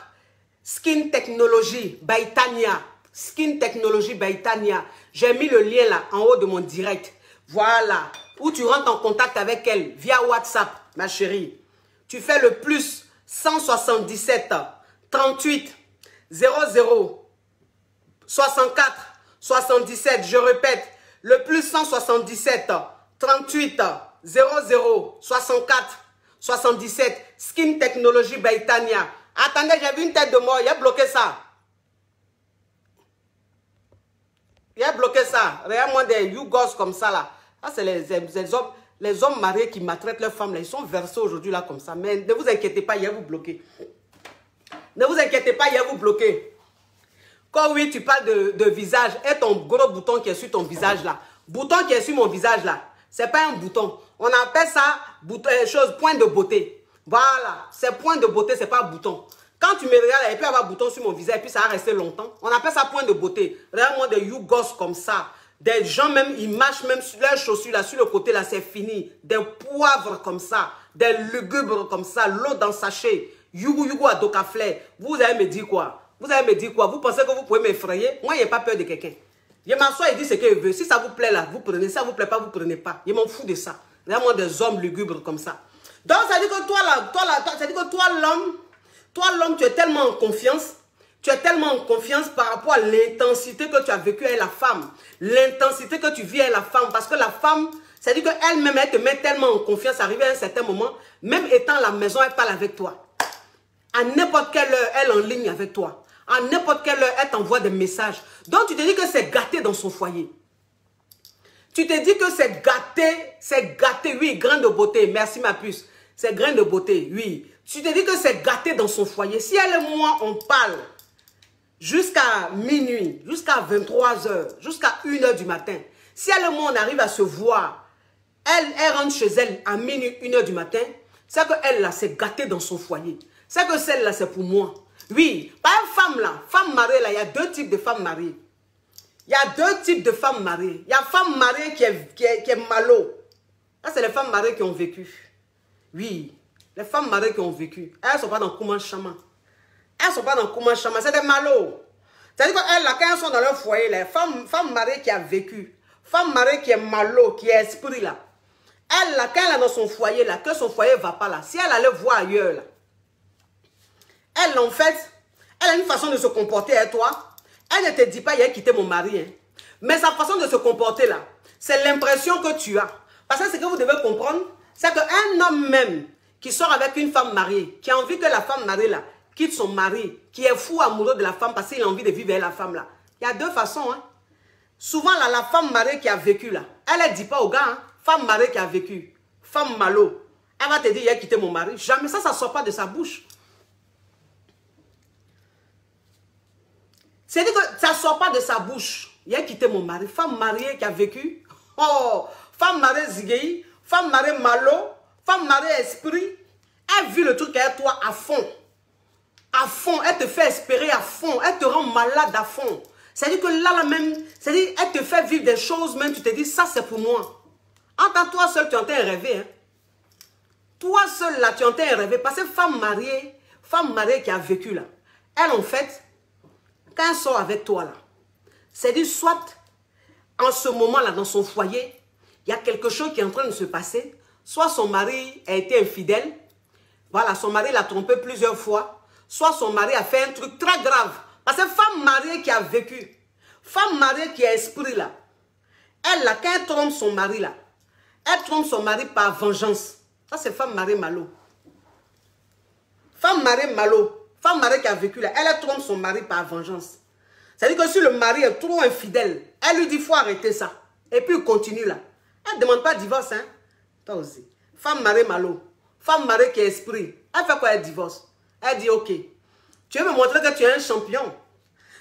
Skin Technology by Tania. Skin Technology by Tania. J'ai mis le lien là, en haut de mon direct. Voilà. Où tu rentres en contact avec elle via WhatsApp, ma chérie. Tu fais le plus 177 38 00 64 77. Je répète, le plus 177 38 00 64 77. Skin Technology by Tania. Attendez, j'ai vu une tête de mort. Il a bloqué ça. Il a bloqué ça. Regarde-moi des yougos comme ça là. Ça, c'est les hommes mariés qui maltraitent leurs femmes là. Ils sont versés aujourd'hui là comme ça. Mais ne vous inquiétez pas, il va vous bloquer. Ne vous inquiétez pas, il va vous bloquer. Quand oui, tu parles de visage, et ton gros bouton qui est sur ton visage là. Bouton qui est sur mon visage là. C'est pas un bouton. On appelle ça point de beauté. Voilà. C'est point de beauté, c'est pas bouton. Quand tu me regardes, il peut y avoir un bouton sur mon visage et puis ça va rester longtemps. On appelle ça point de beauté. Regarde-moi des yougos comme ça. Des gens même, ils mâchent même sur leurs chaussures là, sur le côté là, c'est fini. Des poivres comme ça. Des lugubres comme ça. L'eau dans sachet. Yougou à docaflé. Vous allez me dire quoi? Vous allez me dire quoi? Vous pensez que vous pouvez m'effrayer? Moi, il n'y a pas peur de quelqu'un. Je m'assois et dis ce qu'il veut. Si ça vous plaît là, vous prenez. Si ça vous plaît pas, vous prenez pas. Je m'en fous de ça. Regarde-moi des hommes lugubres comme ça. Donc, ça dit que ça dit que toi l'homme, tu es tellement en confiance. Tu es tellement en confiance par rapport à l'intensité que tu as vécue avec la femme. L'intensité que tu vis avec la femme. Parce que la femme, ça dit qu'elle-même, elle te met tellement en confiance, arrivé à un certain moment, même étant à la maison, elle parle avec toi. À n'importe quelle heure, elle est en ligne avec toi. À n'importe quelle heure, elle t'envoie des messages. Donc, tu te dis que c'est gâté dans son foyer. Tu te dis que c'est gâté, oui, grain de beauté. Merci ma puce. C'est grain de beauté, oui. Tu te dis que c'est gâté dans son foyer. Si elle et moi, on parle jusqu'à minuit, jusqu'à 23 h, jusqu'à 1 h du matin. Si elle et moi, on arrive à se voir, elle rentre chez elle à minuit, 1 h du matin, c'est qu'elle, là, c'est gâté dans son foyer. C'est que celle-là, c'est pour moi. Oui, pas une femme, là. Femme mariée, là, il y a deux types de femmes mariées. Il y a deux types de femmes mariées. Il y a femme mariée qui est malo. Là, c'est les femmes mariées qui ont vécu. Oui, les femmes mariées qui ont vécu. Elles ne sont pas dans Kouman Chama. Elles ne sont pas dans Kouman Chama, c'est des malos. C'est-à-dire qu'elles, là, quand elles sont dans leur foyer, les femmes mariées qui a vécu, femme mariée qui est malo, qui est esprit, là. Elle, là, quand elle est dans son foyer, là, que son foyer ne va pas, là, si elle allait voir ailleurs, là, elle, en fait, elle a une façon de se comporter avec toi. Elle ne te dit pas, il a quitté mon mari. Hein. Mais sa façon de se comporter, là, c'est l'impression que tu as. Parce que ce que vous devez comprendre, c'est qu'un homme même qui sort avec une femme mariée, qui a envie que la femme mariée, là, quitte son mari, qui est fou amoureux de la femme parce qu'il a envie de vivre avec la femme, là. Il y a deux façons. Hein. Souvent, là, la femme mariée qui a vécu, là, elle ne dit pas au gars, hein, femme mariée qui a vécu, femme malo, elle va te dire, il a quitté mon mari. Jamais ça ne sort pas de sa bouche. C'est-à-dire que ça ne sort pas de sa bouche. Il a quitté mon mari. Femme mariée qui a vécu. Oh, femme mariée zigéi. Femme mariée malo. Femme mariée esprit. Elle vit le truc avec toi à fond. À fond. Elle te fait espérer à fond. Elle te rend malade à fond. C'est-à-dire que là même, c'est-à-dire elle te fait vivre des choses même. Tu te dis, ça c'est pour moi. En tant que toi seul, tu es en train de rêver. Hein. Toi seul là, tu es en train de rêver. Parce que femme mariée qui a vécu là. Elle en fait... Quand elle sort avec toi, là, c'est-à-dire soit en ce moment-là, dans son foyer, il y a quelque chose qui est en train de se passer, soit son mari a été infidèle, voilà, son mari l'a trompé plusieurs fois, soit son mari a fait un truc très grave. Parce que femme mariée qui a vécu, femme mariée qui a esprit, là, elle, là, quand elle trompe son mari, là, elle trompe son mari par vengeance. Ça, c'est femme mariée malo. Femme mariée malo. Femme mariée qui a vécu là, elle trompe son mari par vengeance. C'est-à-dire que si le mari est trop infidèle, elle lui dit, il faut arrêter ça. Et puis il continue là. Elle ne demande pas divorce, hein. Toi aussi. Femme mariée malo. Femme mariée qui est esprit. Elle fait quoi, elle divorce? Elle dit, ok. Tu veux me montrer que tu es un champion.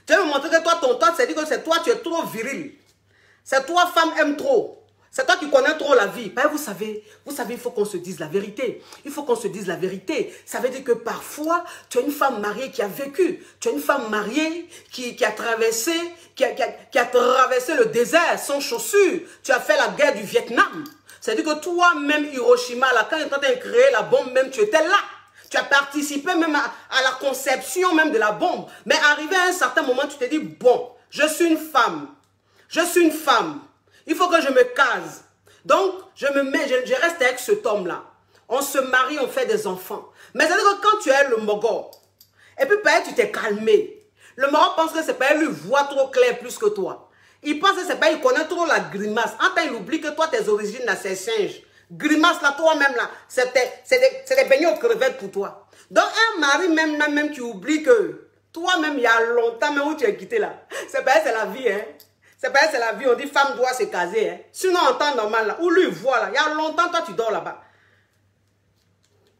Tu veux me montrer que toi, ton temps, c'est-à-dire que c'est toi, tu es trop viril. C'est toi, femme aime trop. C'est toi qui connais trop la vie. Ben, vous savez, il faut qu'on se dise la vérité. Il faut qu'on se dise la vérité. Ça veut dire que parfois, tu as une femme mariée qui a vécu. Tu as une femme mariée qui a traversé le désert sans chaussures. Tu as fait la guerre du Vietnam. C'est-à-dire que toi-même, Hiroshima, là, quand ils étaient en train de créer la bombe, même tu étais là. Tu as participé même à la conception même de la bombe. Mais arrivé à un certain moment, tu te dis, bon, je suis une femme. Je suis une femme. Il faut que je me case. Donc, je reste avec cet homme-là. On se marie, on fait des enfants. Mais c'est-à-dire que quand tu es le Mogor, et puis peut-être tu t'es calmé. Le Mogor pense que c'est pas lui voit trop clair plus que toi. Il pense que c'est pas il connaît trop la grimace. En temps, il oublie que toi, tes origines, là, c'est singe. Grimace, là, toi-même, là, c'est des beignets aux crevettes pour toi. Donc, un mari, même qui oublie que toi-même, il y a longtemps, même où tu es quitté, là, c'est pas c'est la vie, hein. C'est pas c'est la vie, on dit femme doit se caser, hein. Sinon, en temps normal, là, où lui voit, là, il y a longtemps, toi, tu dors là-bas.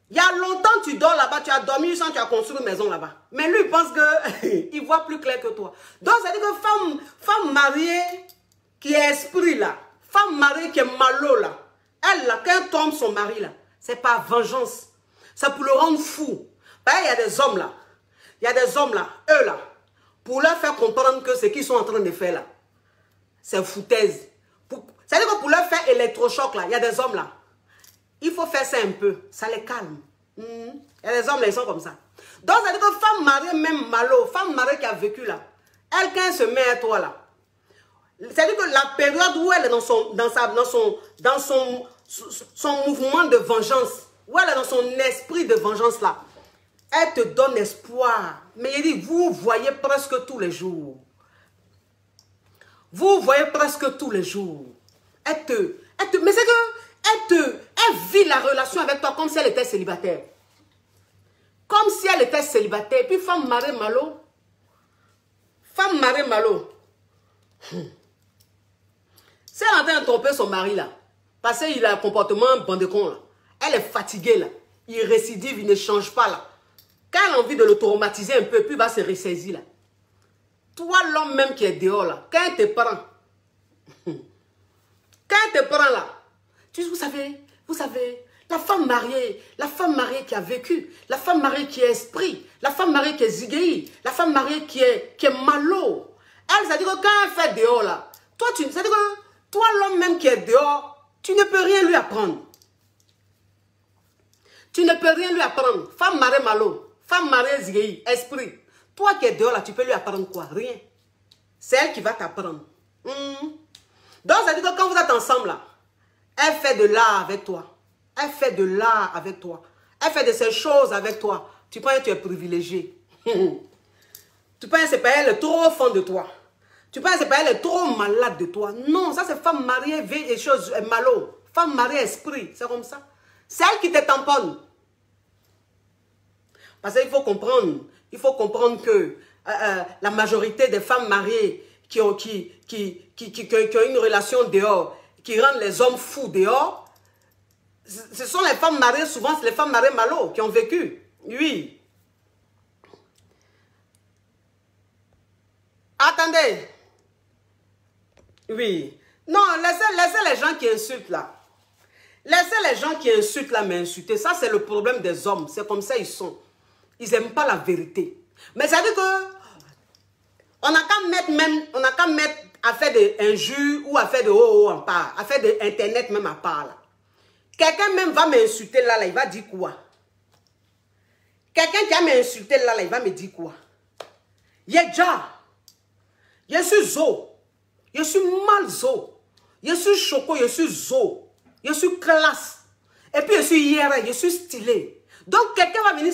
Il y a longtemps, tu dors là-bas, tu as dormi sans tu as construit une maison là-bas. Mais lui, il pense qu'il voit plus clair que toi. Donc, ça veut dire que femme mariée qui est esprit, là, femme mariée qui est malo, là, elle, là, quand elle tombe son mari, là, c'est pas vengeance. C'est pour le rendre fou. Ben, il y a des hommes, là. Il y a des hommes, là, eux, là, pour leur faire comprendre que ce qu'ils sont en train de faire, là, c'est foutaise. C'est-à-dire que pour leur faire électrochoc, là, il y a des hommes, là. Il faut faire ça un peu. Ça les calme. Il y a des hommes, là, ils sont comme ça. Donc, ça veut dire que femme mariée, même malo, femme mariée qui a vécu, là, elle, quand elle se met à toi, là, c'est-à-dire que la période où elle est dans son mouvement de vengeance, où elle est dans son esprit de vengeance, là, elle te donne espoir. Mais il dit, vous voyez presque tous les jours. Vous voyez presque tous les jours. Mais c'est que elle vit la relation avec toi comme si elle était célibataire. Comme si elle était célibataire. Puis femme mariée malo. Femme mariée malo. Si elle est en train de tromper son mari là, parce qu'il a un comportement bandecon là, elle est fatiguée là, il récidive, il ne change pas là. Quand elle a envie de le traumatiser un peu, puis il va se ressaisir là. Toi, l'homme même qui est dehors là, quand elle te prend, là, vous savez, la femme mariée qui a vécu, la femme mariée qui est esprit, la femme mariée qui est zigéi, la femme mariée qui est malo. Elle, ça dit que quand elle fait dehors là, ça dit que toi, l'homme même qui est dehors, tu ne peux rien lui apprendre. Tu ne peux rien lui apprendre. Femme mariée malo, femme mariée zigéi, esprit. Toi qui es dehors là, tu peux lui apprendre quoi? Rien. C'est elle qui va t'apprendre. Donc, ça dit que quand vous êtes ensemble là, elle fait de l'art avec toi. Elle fait de l'art avec toi. Elle fait de ces choses avec toi. Tu penses que tu es privilégié. Tu penses que c'est pas elle est trop au fond de toi. Tu penses que c'est pas elle est trop malade de toi. Non, ça c'est femme mariée, vieille et chose, malo. Femme mariée, esprit. C'est comme ça. C'est elle qui te tamponne. Parce qu'il faut comprendre. Il faut comprendre que la majorité des femmes mariées qui ont une relation dehors, qui rendent les hommes fous dehors, ce sont les femmes mariées, souvent c'est les femmes mariées malo qui ont vécu. Oui. Attendez. Oui. Non, laissez les gens qui insultent là. Laissez les gens qui insultent là m'insulter. Ça c'est le problème des hommes. C'est comme ça ils sont. Ils n'aiment pas la vérité. Mais ça veut dire que on n'a qu'à mettre à faire des injures ou à faire de oh en part, à faire de internet même à part là. Quelqu'un même va m'insulter là, il va dire quoi? Quelqu'un qui va m'insulter là, il va me dire quoi? Yedja, je suis zo, je suis mal zo, je suis choco, je suis zo, je suis classe, et puis je suis hier, je suis stylé. Donc, quelqu'un va venir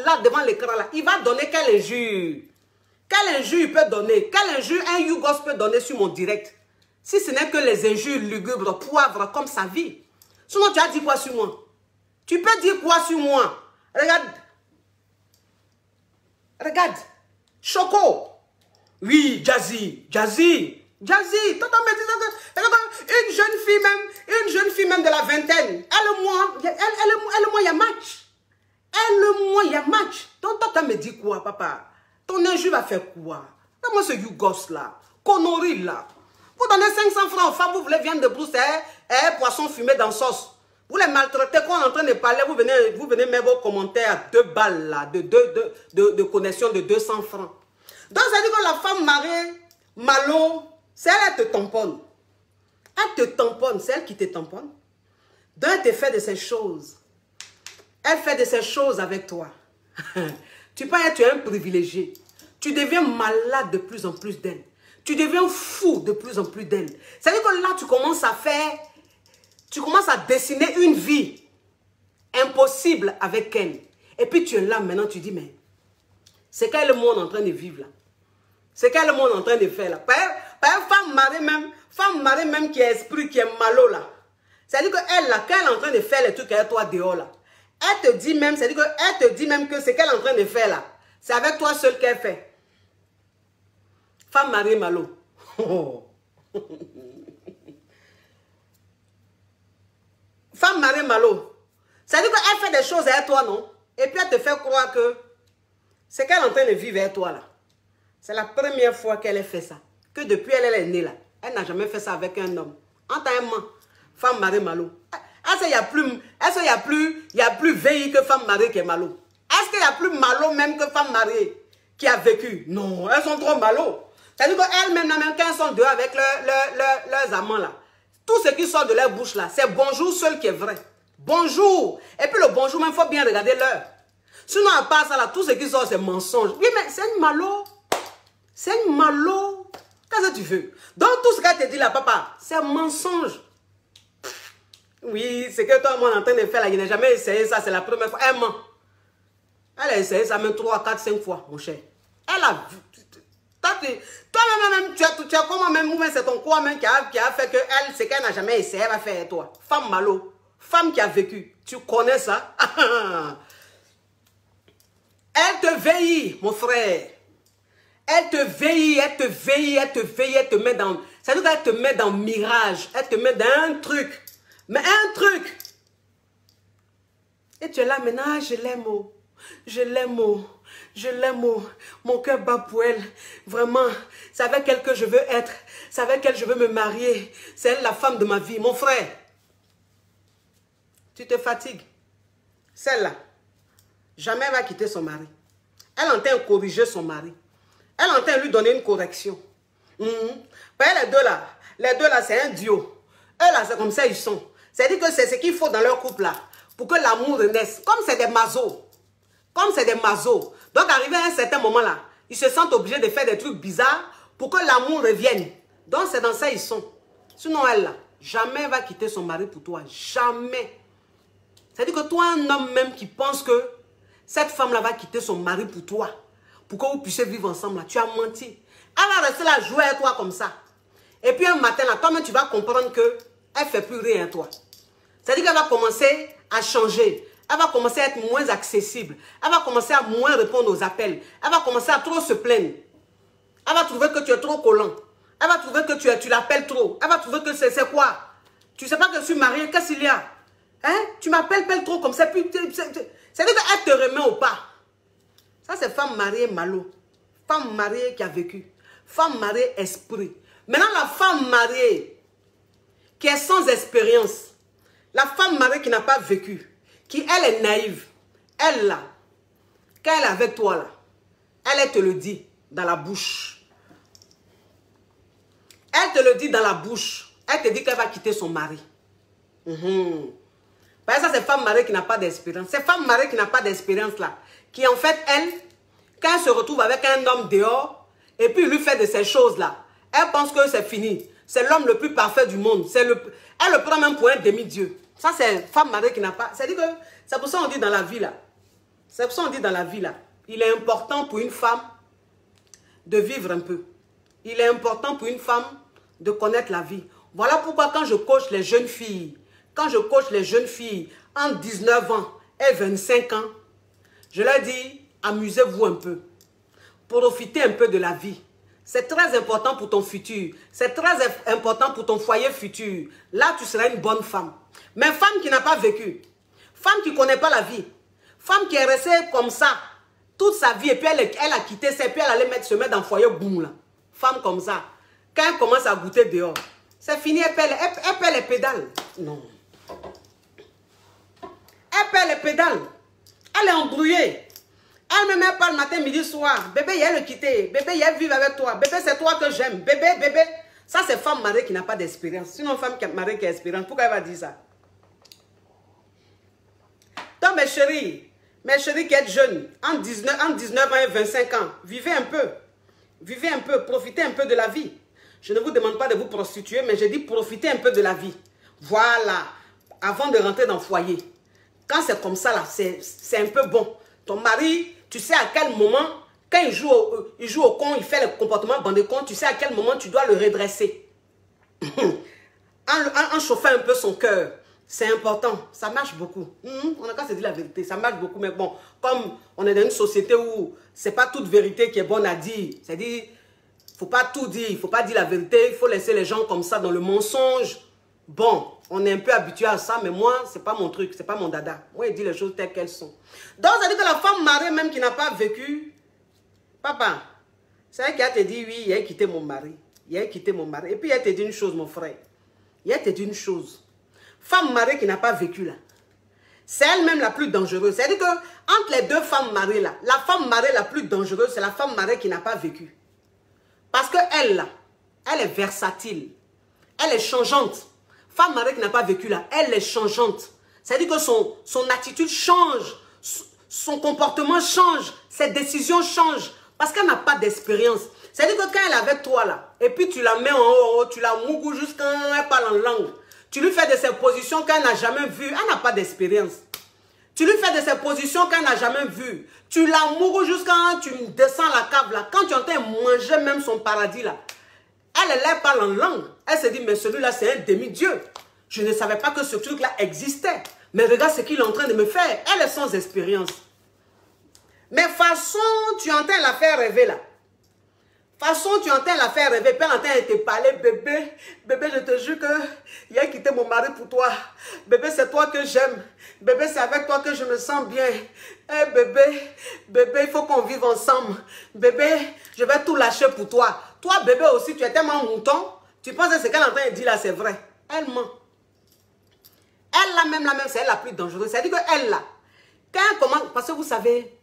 là devant l'écran, là. Il va donner quelle injure? Quelle injure il peut donner? Quelle injure un Yougos peut donner sur mon direct? Si ce n'est que les injures lugubres, poivres, comme sa vie. Sinon, tu as dit quoi sur moi? Tu peux dire quoi sur moi? Regarde. Regarde. Choco. Oui, Jazzy. Jazzy. Jazzy. Tonton me dit une jeune fille même de la vingtaine. Elle, moi, il y a match. Elle, il y a match. Donc, toi, me dit quoi, papa? Ton injure va faire quoi? Moi, ce Yougos là. Connerie là. Vous donnez 500 francs aux femmes, vous voulez viande de brousse et poisson fumé dans sauce. Vous les maltraitez, quand on est en train de parler, vous venez mettre vos commentaires à 2 balles là, de connexion de 200 francs. Donc ça dit que la femme mariée, Malo, c'est elle te tamponne. Elle te tamponne, c'est elle qui te tamponne. Donc elle te fait de ces choses. Elle fait de ces choses avec toi. Tu penses que tu es un privilégié. Tu deviens malade de plus en plus d'elle. Tu deviens fou de plus en plus d'elle. C'est-à-dire que là, tu commences à faire... Tu commences à dessiner une vie impossible avec elle. Et puis tu es là maintenant, tu dis, mais c'est quel le monde en train de vivre là? C'est quel le monde en train de faire là? Par exemple, femme mariée même qui est esprit, qui est malo là. C'est-à-dire qu'elle là, quand elle est en train de faire les trucs avec toi dehors là, elle te dit même, c'est-à-dire qu'elle te dit même que c'est qu'elle est en train de faire là. C'est avec toi seul qu'elle fait. Femme mariée malo. Femme mariée malo. C'est-à-dire qu'elle fait des choses avec toi, non? Et puis elle te fait croire que c'est qu'elle est en train de vivre avec toi là. C'est la première fois qu'elle a fait ça. Que depuis elle est née là. Elle n'a jamais fait ça avec un homme. Entièrement. Femme mariée malo. Est-ce qu'il y a plus vieille que femme mariée qui est malo? Est-ce qu'il y a plus malo même que femme mariée qui a vécu? Non, elles sont trop malo. C'est-à-dire qu'elles-mêmes, même quand elles sont dehors avec leurs amants là, tout ce qui sort de leur bouche là, c'est bonjour seul qui est vrai. Bonjour. Et puis le bonjour, même, il faut bien regarder l'heure. Sinon, à part ça là, tout ce qui sort, c'est mensonge. Oui, mais c'est une malo. C'est une malo. Qu'est-ce que tu veux? Donc, tout ce qu'elle te dit là, papa, c'est un mensonge. Oui, c'est que toi, moi, en train de faire là, il n'a jamais essayé ça, c'est la première fois. Elle ment. Elle a essayé ça même 3, 4, 5 fois, mon cher. Elle a vu. Toi-même, tu as comment même, c'est ton quoi même qui a fait que elle, c'est qu'elle n'a jamais essayé, elle va faire toi. Femme malo, femme qui a vécu. Tu connais ça? Elle te veille, mon frère. Elle te veille, elle te veille, elle te veille, elle te met dans... C'est-à-dire qu'elle te met dans mirage, elle te met dans un truc. Mais un truc. Et tu es là maintenant, je l'aime, oh. Je l'aime, oh. Je l'aime, oh. Mon cœur bat pour elle. Vraiment, c'est avec elle que je veux être. C'est avec elle que je veux me marier. C'est elle la femme de ma vie. Mon frère, tu te fatigues. Celle-là, jamais elle va quitter son mari. Elle entend corriger son mari. Elle entend lui donner une correction. Les deux là, c'est un duo. Eux là, c'est comme ça ils sont. C'est-à-dire que c'est ce qu'il faut dans leur couple là. Pour que l'amour naisse. Comme c'est des mazos. Comme c'est des mazos. Donc arrivé à un certain moment là, ils se sentent obligés de faire des trucs bizarres pour que l'amour revienne. Donc c'est dans ça ils sont. Sinon elle là, jamais elle va quitter son mari pour toi. Jamais. C'est-à-dire que toi, un homme même qui pense que cette femme là va quitter son mari pour toi. Pour que vous puissiez vivre ensemble là. Tu as menti. Elle va rester là jouer à toi comme ça. Et puis un matin là, toi-même tu vas comprendre que elle ne fait plus rien à toi. C'est-à-dire qu'elle va commencer à changer. Elle va commencer à être moins accessible. Elle va commencer à moins répondre aux appels. Elle va commencer à trop se plaindre. Elle va trouver que tu es trop collant. Elle va trouver que tu l'appelles trop. Elle va trouver que c'est quoi? Tu ne sais pas que je suis mariée, qu'est-ce qu'il y a? Hein? Tu m'appelles trop comme ça. C'est-à-dire qu'elle te remet au pas. Ça, c'est femme mariée malo. Femme mariée qui a vécu. Femme mariée esprit. Maintenant, la femme mariée qui est sans expérience, la femme mariée qui n'a pas vécu, qui elle est naïve, elle là, quand elle est avec toi là, elle te le dit dans la bouche. Elle te le dit dans la bouche. Elle te dit qu'elle va quitter son mari. Parce que ça c'est femme mariée qui n'a pas d'expérience. C'est femme mariée qui n'a pas d'expérience là, qui en fait elle, quand elle se retrouve avec un homme dehors, et puis il lui fait de ces choses là, elle pense que c'est fini. C'est l'homme le plus parfait du monde. Elle le prend même pour un demi-dieu. Ça, c'est femme mariée qui n'a pas... C'est pour ça qu'on dit dans la vie, là. C'est pour ça qu'on dit dans la vie, là. Il est important pour une femme de vivre un peu. Il est important pour une femme de connaître la vie. Voilà pourquoi quand je coach les jeunes filles, entre 19 ans et 25 ans, je leur dis, amusez-vous un peu. Profitez un peu de la vie. C'est très important pour ton futur. C'est très important pour ton foyer futur. Là, tu seras une bonne femme. Mais femme qui n'a pas vécu, femme qui ne connaît pas la vie, femme qui est restée comme ça toute sa vie et puis elle a quitté ça et puis elle allait se mettre dans le foyer, boum là. Femme comme ça, Quand elle commence à goûter dehors, c'est fini, elle perd les pédales. Non. Elle perd les pédales. Elle est embrouillée. Elle me parle matin, midi, soir. Bébé, il a le quitter. Bébé, il a vivre avec toi. Bébé, c'est toi que j'aime. Bébé. Ça, c'est femme mariée qui n'a pas d'expérience. Sinon, femme mariée qui a expérience, pourquoi elle va dire ça? Donc, mes chéris qui êtes jeunes, en 19 ans et 25 ans, vivez un peu, profitez un peu de la vie. Je ne vous demande pas de vous prostituer, mais je dis profitez un peu de la vie. Voilà, avant de rentrer dans le foyer. Quand c'est comme ça, là, c'est un peu bon. Ton mari, tu sais à quel moment, quand il joue au con, il fait le comportement bandé con, tu sais à quel moment tu dois le redresser. en chauffant un peu son cœur. C'est important, ça marche beaucoup. On n'a qu'à se dire la vérité, ça marche beaucoup. Mais bon, comme on est dans une société où c'est pas toute vérité qui est bonne à dire, c'est-à-dire, il ne faut pas tout dire, il ne faut pas dire la vérité, il faut laisser les gens comme ça dans le mensonge. Bon, on est un peu habitué à ça, mais moi, ce n'est pas mon truc, ce n'est pas mon dada. Moi, je dis les choses telles qu'elles sont. Donc, ça veut dire que la femme mariée, même qui n'a pas vécu, papa, c'est elle qui a te dit, oui, il a quitté mon mari. Il a quitté mon mari. Et puis, elle te dit une chose, mon frère. Il a te dit une chose. Femme mariée qui n'a pas vécu là, c'est elle-même la plus dangereuse. C'est-à-dire que entre les deux femmes mariées là, la femme mariée la plus dangereuse, c'est la femme mariée qui n'a pas vécu. Parce qu'elle là, elle est versatile, elle est changeante. Femme mariée qui n'a pas vécu là, elle est changeante. C'est-à-dire que son attitude change, son comportement change, ses décisions changent, parce qu'elle n'a pas d'expérience. C'est-à-dire que quand elle est avec toi là, et puis tu la mets en haut, tu la mougoues jusqu'à elle parle en langue. Tu lui fais de ces positions qu'elle n'a jamais vues. Elle n'a pas d'expérience. Tu lui fais de ces positions qu'elle n'a jamais vues. Tu la mourres jusqu'à tu descends la cave là. Quand tu entends manger même son paradis là, elle parle en langue. Elle se dit, mais celui-là c'est un demi-dieu. Je ne savais pas que ce truc-là existait. Mais regarde ce qu'il est en train de me faire. Elle est sans expérience. Mais façon, tu entends la faire rêver là. Façon, tu entends la faire rêver, puis elle entend te parler, bébé, je te jure que il a quitté mon mari pour toi. Bébé, c'est toi que j'aime. Bébé, c'est avec toi que je me sens bien. Eh bébé, il faut qu'on vive ensemble. Bébé, je vais tout lâcher pour toi. Toi, bébé aussi, tu es tellement mouton. Tu penses que ce qu'elle est en train de dire là, c'est vrai. Elle ment. Elle, la même, c'est elle la plus dangereuse. C'est-à-dire qu'elle, là, quand elle commence, parce que vous savez,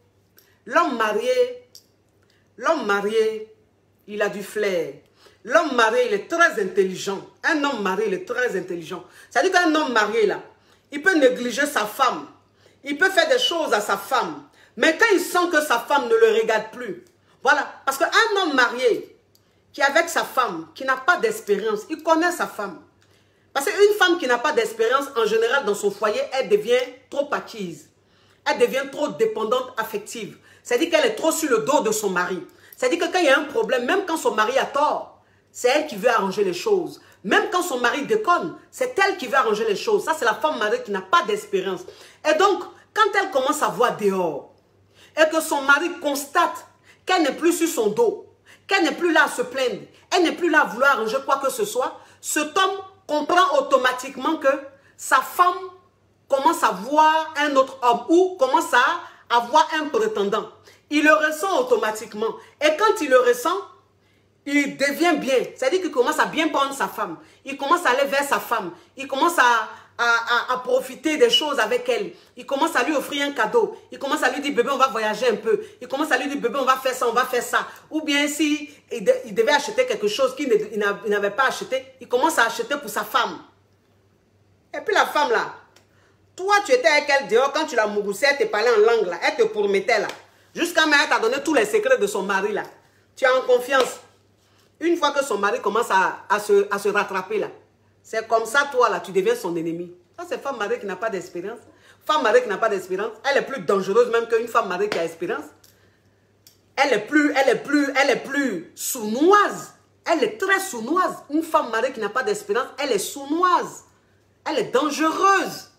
l'homme marié, il a du flair. L'homme marié, il est très intelligent. Un homme marié, il est très intelligent. C'est-à-dire qu'un homme marié, là, il peut négliger sa femme. Il peut faire des choses à sa femme. Mais quand il sent que sa femme ne le regarde plus, voilà. Parce qu'un homme marié, qui est avec sa femme, qui n'a pas d'expérience, il connaît sa femme. Parce qu'une femme qui n'a pas d'expérience, en général, dans son foyer, elle devient trop acquise. Elle devient trop dépendante affective. C'est-à-dire qu'elle est trop sur le dos de son mari. C'est-à-dire que quand il y a un problème, même quand son mari a tort, c'est elle qui veut arranger les choses. Même quand son mari déconne, c'est elle qui veut arranger les choses. Ça, c'est la femme mariée qui n'a pas d'expérience. Et donc, quand elle commence à voir dehors, et que son mari constate qu'elle n'est plus sur son dos, qu'elle n'est plus là à se plaindre, elle n'est plus là à vouloir arranger quoi que ce soit, cet homme comprend automatiquement que sa femme commence à voir un autre homme ou commence à avoir un prétendant. Il le ressent automatiquement. Et quand il le ressent, il devient bien. C'est-à-dire qu'il commence à bien prendre sa femme. Il commence à aller vers sa femme. Il commence à profiter des choses avec elle. Il commence à lui offrir un cadeau. Il commence à lui dire, bébé, on va voyager un peu. Il commence à lui dire, bébé, on va faire ça, on va faire ça. Ou bien si il devait acheter quelque chose qu'il n'avait pas acheté, il commence à acheter pour sa femme. Et puis la femme là, toi tu étais avec elle dehors, quand tu la mougoussais, elle te parlait en langue là, elle te promettait là. Jusqu'à maintenant, elle t'a donné tous les secrets de son mari là. Tu es en confiance. Une fois que son mari commence à se rattraper là, c'est comme ça, toi là, tu deviens son ennemi. Ça, c'est femme mariée qui n'a pas d'expérience. Femme mariée qui n'a pas d'expérience, elle est plus dangereuse même qu'une femme mariée qui a expérience. Elle est plus sournoise. Elle est très sournoise. Une femme mariée qui n'a pas d'expérience, elle est sournoise. Elle est dangereuse.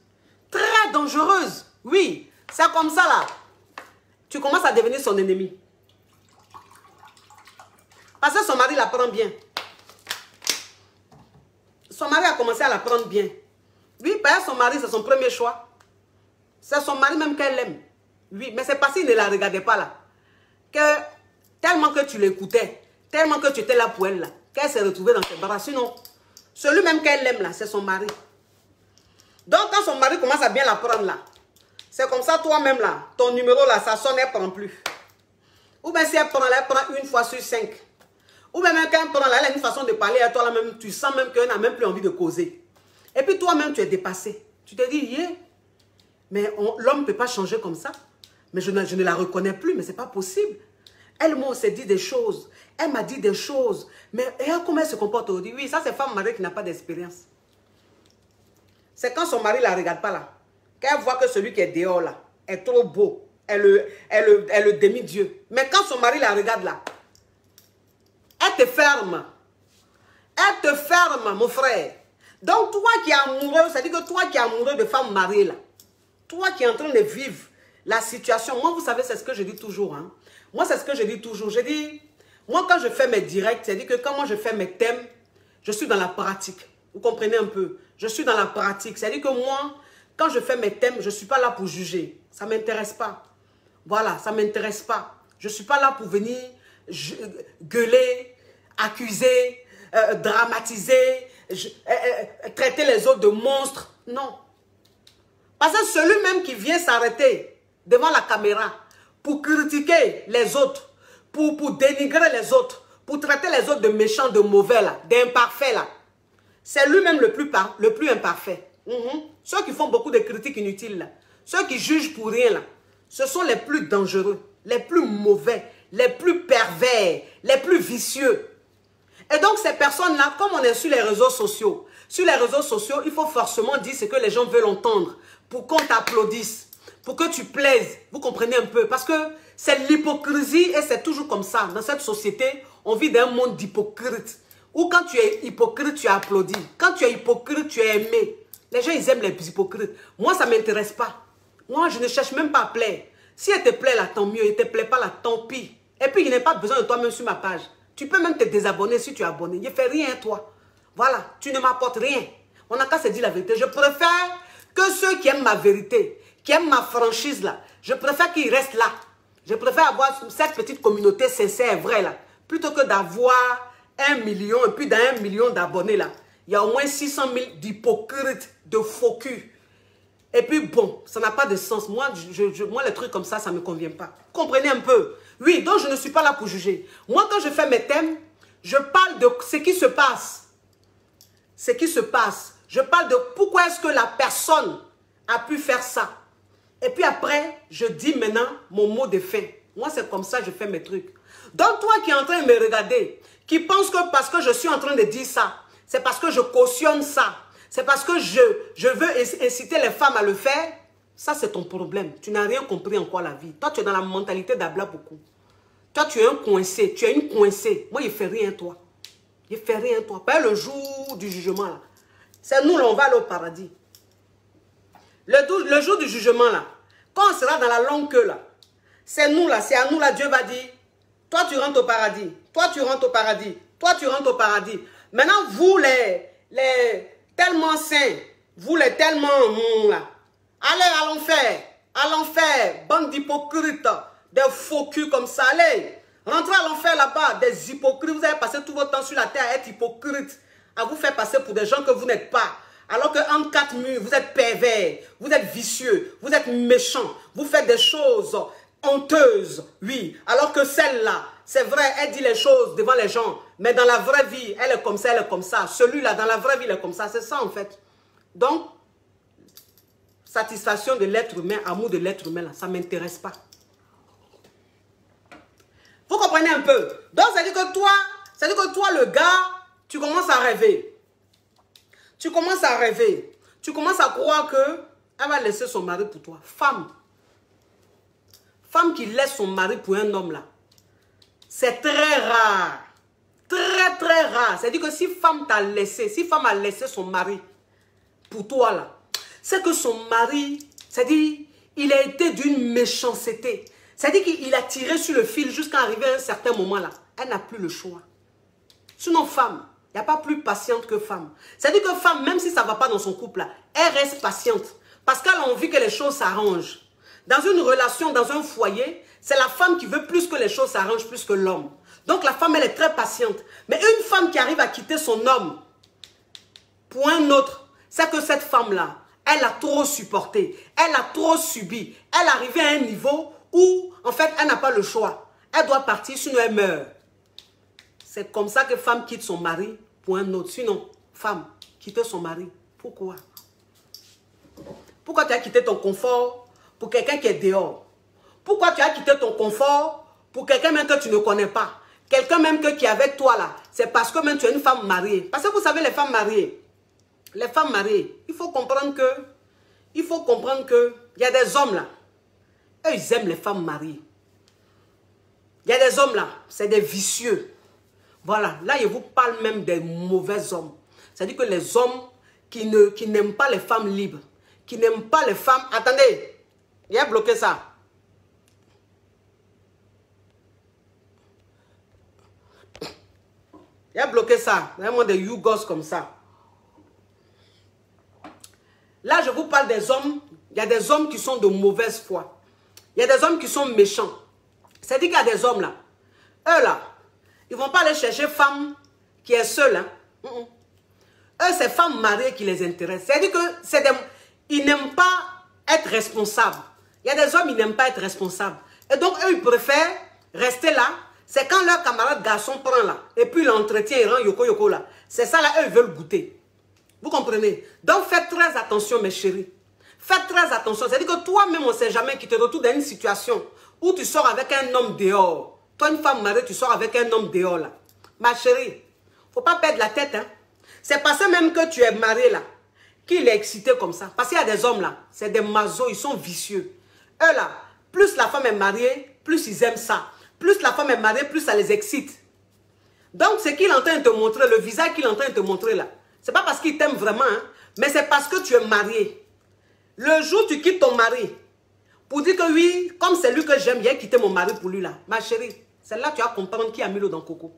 Très dangereuse. Oui, c'est comme ça là. Tu commences à devenir son ennemi. Parce que son mari la prend bien. Son mari a commencé à la prendre bien. Oui, parce que son mari, c'est son premier choix. C'est son mari même qu'elle aime. Oui, mais c'est parce qu'il ne la regardait pas là. Que tellement que tu l'écoutais, tellement que tu étais là pour elle là, qu'elle s'est retrouvée dans ses bras. Sinon, celui même qu'elle aime là, c'est son mari. Donc, quand son mari commence à bien la prendre là, c'est comme ça, toi-même là, ton numéro là, ça sonne, elle ne prend plus. Ou bien si elle prend là, elle prend une fois sur 5. Ou bien même quand elle prend là, elle a une façon de parler à toi là même, tu sens même qu'elle n'a même plus envie de causer. Et puis toi-même, tu es dépassé. Tu te dis, yeah, mais l'homme ne peut pas changer comme ça. Mais je ne la reconnais plus, mais ce n'est pas possible. Elle, moi, on s'est dit des choses. Elle m'a dit des choses. Mais regarde comment elle se comporte aujourd'hui. Oui, ça, c'est femme mariée qui n'a pas d'expérience. C'est quand son mari ne la regarde pas là. Qu'elle voit que celui qui est dehors là est trop beau. Elle le demi-dieu. Mais quand son mari la regarde là, elle te ferme. Elle te ferme, mon frère. Donc, toi qui es amoureux, ça dit que toi qui es amoureux de femme mariée là, toi qui es en train de vivre la situation, moi, vous savez, c'est ce que je dis toujours. Hein. Moi, c'est ce que je dis toujours. Je dis, moi, quand je fais mes directs, c'est-à-dire que quand moi, je fais mes thèmes, je suis dans la pratique. Vous comprenez un peu? Je suis dans la pratique. C'est-à-dire que moi, quand je fais mes thèmes, je ne suis pas là pour juger. Ça ne m'intéresse pas. Voilà, ça ne m'intéresse pas. Je ne suis pas là pour venir gueuler, accuser, dramatiser, traiter les autres de monstres. Non. Parce que celui même qui vient s'arrêter devant la caméra pour critiquer les autres, pour dénigrer les autres, pour traiter les autres de méchants, de mauvais, d'imparfaits, c'est lui-même le plus imparfait. Ceux qui font beaucoup de critiques inutiles, là, ceux qui jugent pour rien, là, ce sont les plus dangereux, les plus mauvais, les plus pervers, les plus vicieux. Et donc ces personnes-là, comme on est sur les réseaux sociaux, il faut forcément dire ce que les gens veulent entendre pour qu'on t'applaudisse, pour que tu plaises. Vous comprenez un peu? Parce que c'est l'hypocrisie et c'est toujours comme ça. Dans cette société, on vit dans un monde d'hypocrites. Où quand tu es hypocrite, tu es applaudi. Quand tu es hypocrite, tu es aimé. Les gens, ils aiment les hypocrites. Moi, ça ne m'intéresse pas. Moi, je ne cherche même pas à plaire. Si elle te plaît là, tant mieux. Elle ne te plaît pas là, tant pis. Et puis, il n'est pas besoin de toi même sur ma page. Tu peux même te désabonner si tu es abonné. Je ne fais rien, toi. Voilà, tu ne m'apportes rien. On n'a qu'à se dire la vérité. Je préfère que ceux qui aiment ma vérité, qui aiment ma franchise là, je préfère qu'ils restent là. Je préfère avoir cette petite communauté sincère, vraie là, plutôt que d'avoir 1 million et puis dans 1 million d'abonnés là, il y a au moins 600 000 d'hypocrites, de faux culs. Et puis bon, ça n'a pas de sens. Moi, les trucs comme ça ne me convient pas. Comprenez un peu. Oui, donc je ne suis pas là pour juger. Moi, quand je fais mes thèmes, je parle de ce qui se passe. Ce qui se passe. Je parle de pourquoi est-ce que la personne a pu faire ça. Et puis après, je dis maintenant mon mot de fin. Moi, c'est comme ça que je fais mes trucs. Donc toi qui es en train de me regarder, qui pense que parce que je suis en train de dire ça, c'est parce que je cautionne ça, c'est parce que je veux inciter les femmes à le faire, ça c'est ton problème. Tu n'as rien compris en quoi la vie. Toi, tu es dans la mentalité d'Abla beaucoup. Toi, tu es un coincé, tu es une coincée. Moi, il ne fait rien toi. Il ne fait rien toi. Pas le jour du jugement là. C'est nous là, on va aller au paradis. Le jour du jugement là, quand on sera dans la longue queue là, c'est nous là, c'est à nous là, Dieu va dire, toi tu rentres au paradis, toi tu rentres au paradis, toi tu rentres au paradis. Maintenant, vous les tellement saints, vous les tellement là, allez à l'enfer, bande d'hypocrites, des faux culs comme ça, allez, rentrez à l'enfer là-bas, des hypocrites, vous avez passé tout votre temps sur la terre à être hypocrite, à vous faire passer pour des gens que vous n'êtes pas. Alors qu'entre 4 murs, vous êtes pervers, vous êtes vicieux, vous êtes méchants, vous faites des choses honteuses, oui. Alors que celle-là, c'est vrai, elle dit les choses devant les gens, mais dans la vraie vie, elle est comme ça, elle est comme ça. Celui-là, dans la vraie vie, il est comme ça, c'est ça en fait. Donc, satisfaction de l'être humain, amour de l'être humain, là, ça ne m'intéresse pas. Vous comprenez un peu? Donc, c'est-à-dire que toi, le gars, tu commences à rêver. Tu commences à rêver. Tu commences à croire qu'elle va laisser son mari pour toi. Femme. Femme qui laisse son mari pour un homme là. C'est très rare. Très, très rare. C'est-à-dire que si femme t'a laissé, si femme a laissé son mari pour toi là, c'est que son mari, c'est-à-dire, il a été d'une méchanceté. C'est-à-dire qu'il a tiré sur le fil jusqu'à arriver à un certain moment là. Elle n'a plus le choix. Sinon, femme, il n'y a pas plus patiente que femme. C'est-à-dire que femme, même si ça ne va pas dans son couple, là, elle reste patiente. Parce qu'elle a envie que les choses s'arrangent. Dans une relation, dans un foyer, c'est la femme qui veut plus que les choses s'arrangent plus que l'homme. Donc la femme, elle est très patiente. Mais une femme qui arrive à quitter son homme pour un autre, c'est que cette femme-là, elle a trop supporté, elle a trop subi. Elle est arrivée à un niveau où, en fait, elle n'a pas le choix. Elle doit partir, sinon elle meurt. C'est comme ça que femme quitte son mari pour un autre. Sinon, femme, quitter son mari. Pourquoi? Pourquoi tu as quitté ton confort pour quelqu'un qui est dehors? Pourquoi tu as quitté ton confort pour quelqu'un même que tu ne connais pas? Quelqu'un même qui est avec toi là. C'est parce que même tu es une femme mariée. Parce que vous savez, les femmes mariées, il faut comprendre que, il y a des hommes là, eux ils aiment les femmes mariées. Il y a des hommes là, c'est des vicieux. Voilà, là je vous parle même des mauvais hommes. C'est-à-dire que les hommes qui n'aiment pas les femmes libres, qui n'aiment pas les femmes... Attendez, il a bloqué ça. Il a bloqué ça. Vraiment des yougos comme ça. Là, je vous parle des hommes. Il y a des hommes qui sont de mauvaise foi. Il y a des hommes qui sont méchants. C'est-à-dire qu'il y a des hommes là. Eux là, ils ne vont pas aller chercher femme qui est seule. Hein. Eux, c'est femmes mariées qui les intéressent. C'est-à-dire que ils n'aiment pas être responsables. Il y a des hommes, ils n'aiment pas être responsables. Et donc, eux, ils préfèrent rester là. C'est quand leur camarade garçon prend là. Et puis, l'entretien, il rend yoko là. C'est ça là, eux, ils veulent goûter. Vous comprenez? Donc, faites très attention, mes chéris. Faites très attention. C'est-à-dire que toi-même, on ne sait jamais qui te retrouve dans une situation où tu sors avec un homme dehors. Toi, une femme mariée, tu sors avec un homme dehors là. Ma chérie, il ne faut pas perdre la tête. Hein? C'est parce même que tu es marié là, qu'il est excité comme ça. Parce qu'il y a des hommes là, c'est des mazos, ils sont vicieux. Eux là, plus la femme est mariée, plus ils aiment ça. Plus la femme est mariée, plus ça les excite. Donc, ce qu'il est en train de te montrer, le visage qu'il est en train de te montrer là, c'est pas parce qu'il t'aime vraiment, hein, mais c'est parce que tu es marié. Le jour où tu quittes ton mari, pour dire que oui, comme c'est lui que j'aime, j'ai quitté mon mari pour lui là. Ma chérie, celle-là, tu vas comprendre qui a mis l'eau dans le coco.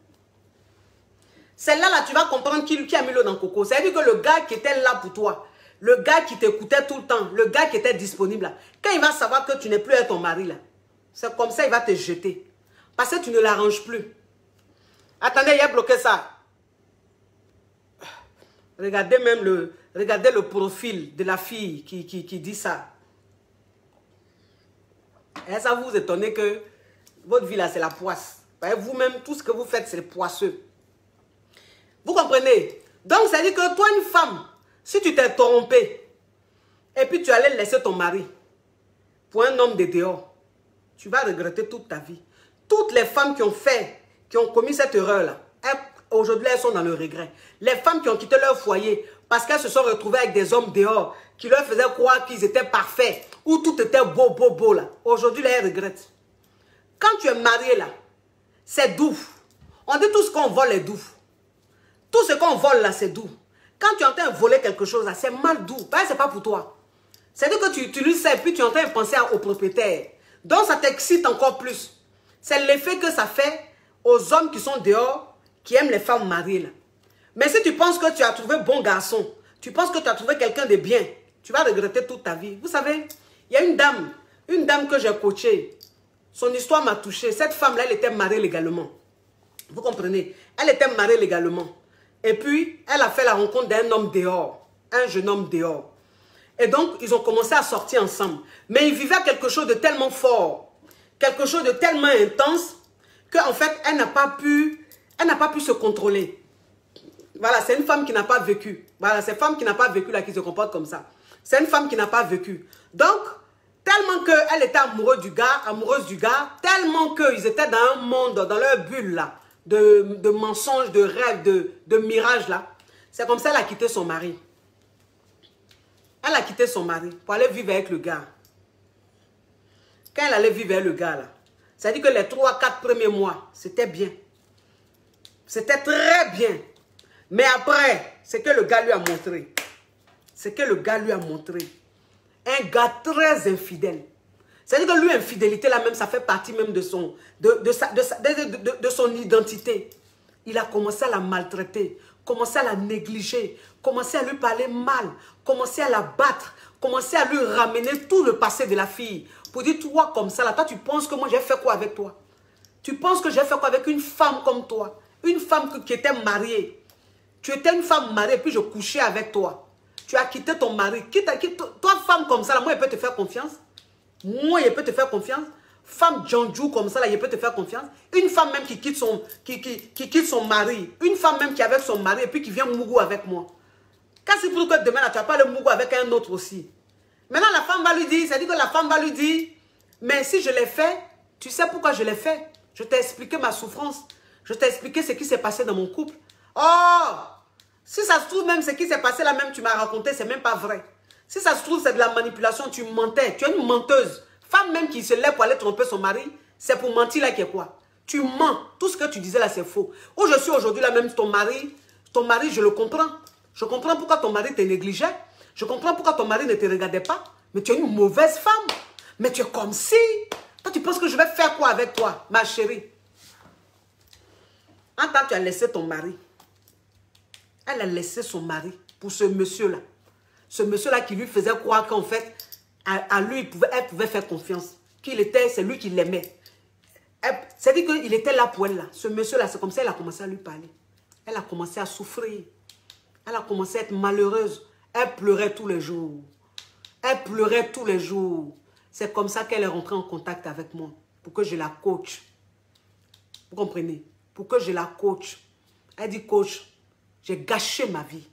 Celle-là, là, tu vas comprendre qui a mis l'eau dans le coco. C'est-à-dire que le gars qui était là pour toi, le gars qui t'écoutait tout le temps, le gars qui était disponible là, quand il va savoir que tu n'es plus avec ton mari là, c'est comme ça il va te jeter. Parce que tu ne l'arranges plus. Attendez, il a bloqué ça. Regardez même le profil de la fille qui dit ça. Et ça vous étonne que votre vie là, c'est la poisse. Vous-même, tout ce que vous faites, c'est poisseux. Vous comprenez? Donc, ça dit que toi, une femme, si tu t'es trompé, et puis tu allais laisser ton mari pour un homme de dehors, tu vas regretter toute ta vie. Toutes les femmes qui ont commis cette erreur-là, aujourd'hui, elles sont dans le regret. Les femmes qui ont quitté leur foyer parce qu'elles se sont retrouvées avec des hommes dehors qui leur faisaient croire qu'ils étaient parfaits, où tout était beau, là. Aujourd'hui, elles regrettent. Quand tu es marié, là, c'est doux. On dit tout ce qu'on vole est doux. Tout ce qu'on vole, là, c'est doux. Quand tu es en train de voler quelque chose, là, c'est mal doux. Ce n'est pas pour toi. C'est-à-dire que tu lui sais, puis tu es en train de penser au propriétaire. Donc, ça t'excite encore plus. C'est l'effet que ça fait aux hommes qui sont dehors, qui aiment les femmes mariées, là. Mais si tu penses que tu as trouvé bon garçon, tu penses que tu as trouvé quelqu'un de bien, tu vas regretter toute ta vie. Vous savez, il y a une dame que j'ai coachée. Son histoire m'a touchée. Cette femme-là, elle était mariée légalement. Vous comprenez? Elle était mariée légalement. Et puis, elle a fait la rencontre d'un homme dehors. Un jeune homme dehors. Et donc, ils ont commencé à sortir ensemble. Mais ils vivaient quelque chose de tellement fort. Quelque chose de tellement intense qu'en fait, elle n'a pas pu se contrôler. Voilà, c'est une femme qui n'a pas vécu. Voilà, c'est une femme qui n'a pas vécu là, qui se comporte comme ça. C'est une femme qui n'a pas vécu. Donc, tellement qu'elle était amoureuse du gars, tellement qu'ils étaient dans un monde, dans leur bulle là, de mensonges, de rêves, de mirages là. C'est comme ça qu'elle a quitté son mari. Elle a quitté son mari pour aller vivre avec le gars. Quand elle allait vivre avec le gars là, ça dit que les 3-4 premiers mois, c'était bien. C'était très bien. Mais après, c'est que le gars lui a montré. C'est que le gars lui a montré. Un gars très infidèle. C'est-à-dire que lui, infidélité là même, ça fait partie même de son identité. Il a commencé à la maltraiter, commencé à la négliger, commencé à lui parler mal, commencé à la battre, commencé à lui ramener tout le passé de la fille. Pour dire, toi comme ça là, toi tu penses que moi j'ai fait quoi avec toi? Tu penses que j'ai fait quoi avec une femme comme toi? Une femme qui était mariée. Tu étais une femme mariée, puis je couchais avec toi. Tu as quitté ton mari. Toi, femme comme ça, là, moi, il peut te faire confiance. Moi, il peut te faire confiance. Femme Djanjou comme ça, là, il peut te faire confiance. Une femme même qui quitte son mari. Une femme même qui est avec son mari et puis qui vient mougou avec moi. Quand c'est pour que demain, là, tu vas pas le mougou avec un autre aussi. Maintenant, la femme va lui dire, ça dit que la femme va lui dire, mais si je l'ai fait, tu sais pourquoi je l'ai fait? Je t'ai expliqué ma souffrance. Je t'ai expliqué ce qui s'est passé dans mon couple. Oh! Si ça se trouve même ce qui s'est passé là même, tu m'as raconté, c'est même pas vrai. Si ça se trouve, c'est de la manipulation, tu mentais. Tu es une menteuse. Femme même qui se lève pour aller tromper son mari, c'est pour mentir là qui est quoi? Tu mens. Tout ce que tu disais là, c'est faux. Où je suis aujourd'hui là même, ton mari, je le comprends. Je comprends pourquoi ton mari te négligeait. Je comprends pourquoi ton mari ne te regardait pas. Mais tu es une mauvaise femme. Mais tu es comme si. Toi, tu penses que je vais faire quoi avec toi, ma chérie? En tant que tu as laissé ton mari, elle a laissé son mari pour ce monsieur-là. Ce monsieur-là qui lui faisait croire qu'en fait, à lui, elle pouvait faire confiance. C'est lui qui l'aimait. C'est-à-dire qu'il était là pour elle. Là. Ce monsieur-là, c'est comme ça, elle a commencé à lui parler. Elle a commencé à souffrir. Elle a commencé à être malheureuse. Elle pleurait tous les jours. Elle pleurait tous les jours. C'est comme ça qu'elle est rentrée en contact avec moi. Pour que je la coach. Vous comprenez? Pour que je la coach. Elle dit, coach, j'ai gâché ma vie.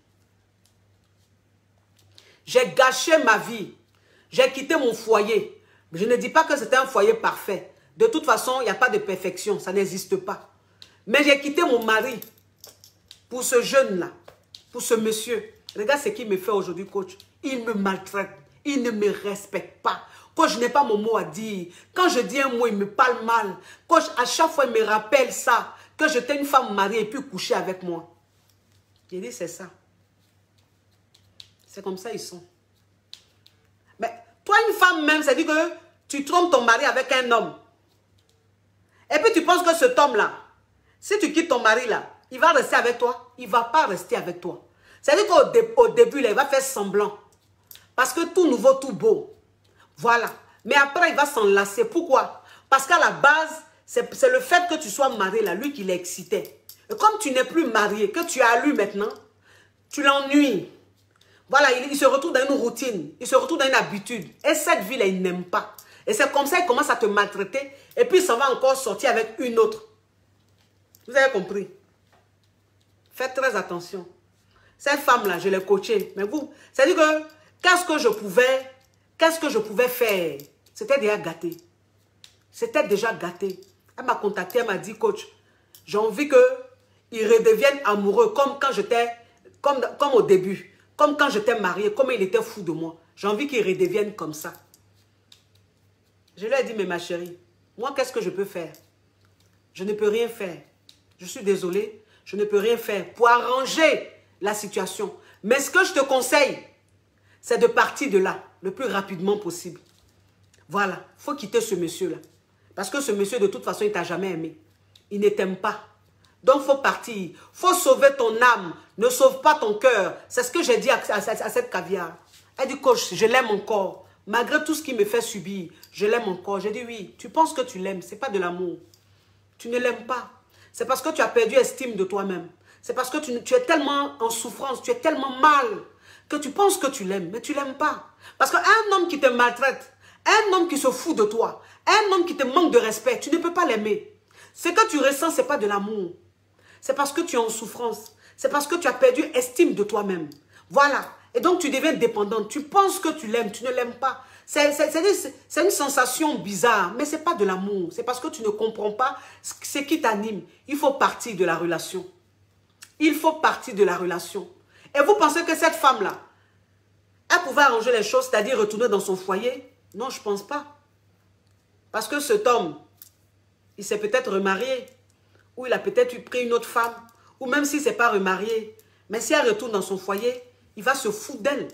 J'ai gâché ma vie. J'ai quitté mon foyer. Je ne dis pas que c'était un foyer parfait. De toute façon, il n'y a pas de perfection. Ça n'existe pas. Mais j'ai quitté mon mari pour ce jeune-là. Pour ce monsieur. Regarde ce qu'il me fait aujourd'hui, coach. Il me maltraite. Il ne me respecte pas. Coach, je n'ai pas mon mot à dire. Quand je dis un mot, il me parle mal. Coach, à chaque fois, il me rappelle ça. Que j'étais une femme mariée et puis coucher avec moi. J'ai dit, c'est ça. C'est comme ça ils sont. Mais toi, une femme même, ça dit que tu trompes ton mari avec un homme. Et puis tu penses que cet homme-là, si tu quittes ton mari là, il va rester avec toi. Il ne va pas rester avec toi. C'est-à-dire qu'au début, là, il va faire semblant. Parce que tout nouveau, tout beau. Voilà. Mais après, il va s'enlacer. Pourquoi? Parce qu'à la base, c'est le fait que tu sois marié là, lui qui l'excitait. Et comme tu n'es plus marié, que tu as lui maintenant, tu l'ennuies. Voilà, il se retrouve dans une routine, il se retrouve dans une habitude. Et cette vie-là, il n'aime pas. Et c'est comme ça qu'il commence à te maltraiter. Et puis, ça va encore sortir avec une autre. Vous avez compris? Faites très attention. Cette femme-là, je l'ai coachée. Mais vous, c'est-à-dire que, qu'est-ce que je pouvais faire? C'était déjà gâté. C'était déjà gâté. Elle m'a contacté, elle m'a dit, coach, j'ai envie qu'il redevienne amoureux comme quand j'étais, comme au début. Comme quand j'étais mariée, comme il était fou de moi. J'ai envie qu'il redevienne comme ça. Je lui ai dit, mais ma chérie, moi, qu'est-ce que je peux faire? Je ne peux rien faire. Je suis désolée, je ne peux rien faire pour arranger la situation. Mais ce que je te conseille, c'est de partir de là le plus rapidement possible. Voilà, il faut quitter ce monsieur-là. Parce que ce monsieur, de toute façon, il ne t'a jamais aimé. Il ne t'aime pas. Donc, il faut partir. Il faut sauver ton âme. Ne sauve pas ton cœur. C'est ce que j'ai dit à cette caviar. Elle dit, coach, je l'aime encore. Malgré tout ce qu'il me fait subir, je l'aime encore. J'ai dit, oui, tu penses que tu l'aimes. Ce n'est pas de l'amour. Tu ne l'aimes pas. C'est parce que tu as perdu estime de toi-même. C'est parce que tu es tellement en souffrance, tu es tellement mal, que tu penses que tu l'aimes, mais tu ne l'aimes pas. Parce qu'un homme qui te maltraite, un homme qui se fout de toi, un homme qui te manque de respect, tu ne peux pas l'aimer. Ce que tu ressens, ce n'est pas de l'amour. C'est parce que tu es en souffrance. C'est parce que tu as perdu estime de toi-même. Voilà. Et donc, tu deviens dépendante. Tu penses que tu l'aimes, tu ne l'aimes pas. C'est une sensation bizarre, mais ce n'est pas de l'amour. C'est parce que tu ne comprends pas ce qui t'anime. Il faut partir de la relation. Il faut partir de la relation. Et vous pensez que cette femme-là, elle pouvait arranger les choses, c'est-à-dire retourner dans son foyer? Non, je ne pense pas. Parce que cet homme, il s'est peut-être remarié, ou il a peut-être pris une autre femme, ou même s'il ne s'est pas remarié. Mais si elle retourne dans son foyer, il va se foutre d'elle.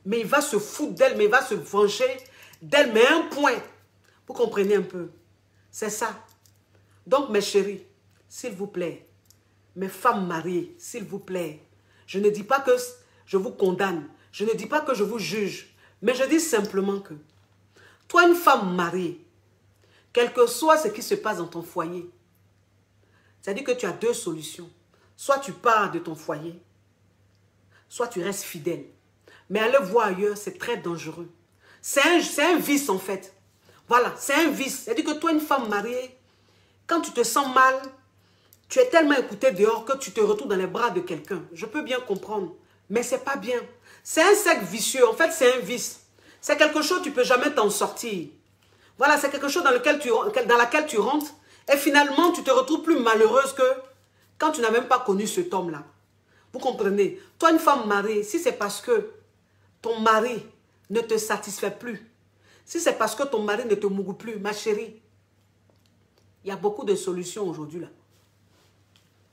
Mais il va se foutre d'elle, mais il va se venger d'elle, mais un point. Vous comprenez un peu? C'est ça. Donc, mes chéris, s'il vous plaît, mes femmes mariées, s'il vous plaît, je ne dis pas que je vous condamne, je ne dis pas que je vous juge, mais je dis simplement que toi, une femme mariée, Quel que soit ce qui se passe dans ton foyer, c'est-à-dire que tu as deux solutions. Soit tu pars de ton foyer, soit tu restes fidèle. Mais aller voir ailleurs, c'est très dangereux. C'est un vice en fait. Voilà, c'est un vice. C'est-à-dire que toi, une femme mariée, quand tu te sens mal, tu es tellement écouté dehors que tu te retrouves dans les bras de quelqu'un. Je peux bien comprendre, mais c'est pas bien. C'est un cercle vicieux. En fait, c'est un vice. C'est quelque chose, tu ne peux jamais t'en sortir. Voilà, c'est quelque chose dans laquelle tu rentres et finalement, tu te retrouves plus malheureuse que quand tu n'as même pas connu cet homme-là. Vous comprenez? Toi, une femme mariée, si c'est parce que ton mari ne te satisfait plus, si c'est parce que ton mari ne te mougue plus, ma chérie, il y a beaucoup de solutions aujourd'hui là.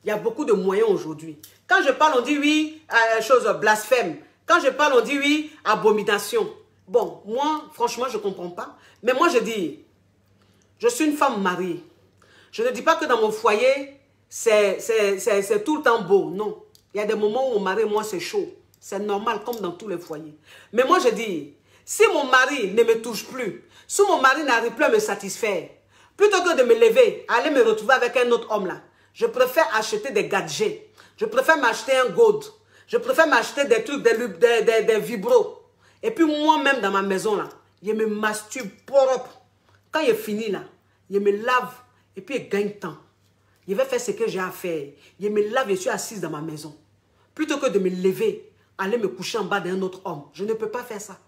Il y a beaucoup de moyens aujourd'hui. Quand je parle, on dit oui, chose blasphème. Quand je parle, on dit oui, abomination. Bon, moi, franchement, je ne comprends pas. Mais moi, je dis, je suis une femme mariée. Je ne dis pas que dans mon foyer, c'est tout le temps beau. Non. Il y a des moments où mon mari et moi, c'est chaud. C'est normal, comme dans tous les foyers. Mais moi, je dis, si mon mari ne me touche plus, si mon mari n'arrive plus à me satisfaire, plutôt que de me lever, aller me retrouver avec un autre homme là, je préfère acheter des gadgets. Je préfère m'acheter un gold. Je préfère m'acheter des trucs, des vibros. Et puis moi-même dans ma maison là, je me masturbe propre. Quand il est fini là, je me lave et puis je gagne temps. Je vais faire ce que j'ai à faire. Je me lave et je suis assise dans ma maison. Plutôt que de me lever, aller me coucher en bas d'un autre homme. Je ne peux pas faire ça.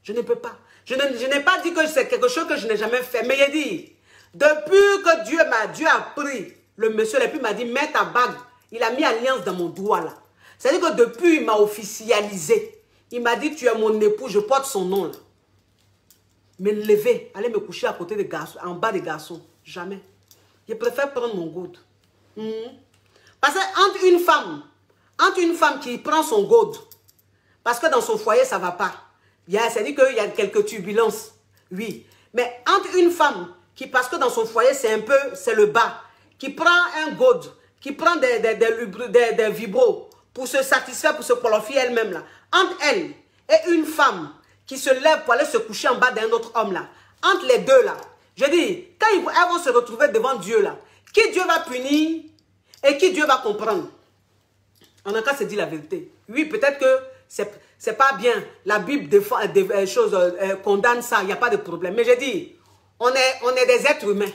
Je ne peux pas. Je n'ai pas dit que c'est quelque chose que je n'ai jamais fait. Mais il dit, depuis que Dieu a pris le monsieur, et puis il m'a dit, mets ta bague. Il a mis alliance dans mon doigt là. C'est-à-dire que depuis, il m'a officialisé. Il m'a dit, tu es mon époux, je porte son nom là. Me lever, aller me coucher à côté des garçons, en bas des garçons. Jamais. Je préfère prendre mon gourde. Parce que entre une femme qui prend son gourde, parce que dans son foyer, ça ne va pas. C'est-à-dire qu'il y a quelques turbulences. Oui. Mais entre une femme qui, parce que dans son foyer, c'est le bas, qui prend un gourde, qui prend des vibros pour se satisfaire, pour se qualifier elle-même là. Entre elle et une femme qui se lève pour aller se coucher en bas d'un autre homme là. Entre les deux là. Je dis, quand elles vont se retrouver devant Dieu là, qui Dieu va punir et qui Dieu va comprendre. On a qu'à se dire la vérité. Oui, peut-être que c'est pas bien. La Bible condamne ça, il n'y a pas de problème. Mais je dis, on est des êtres humains.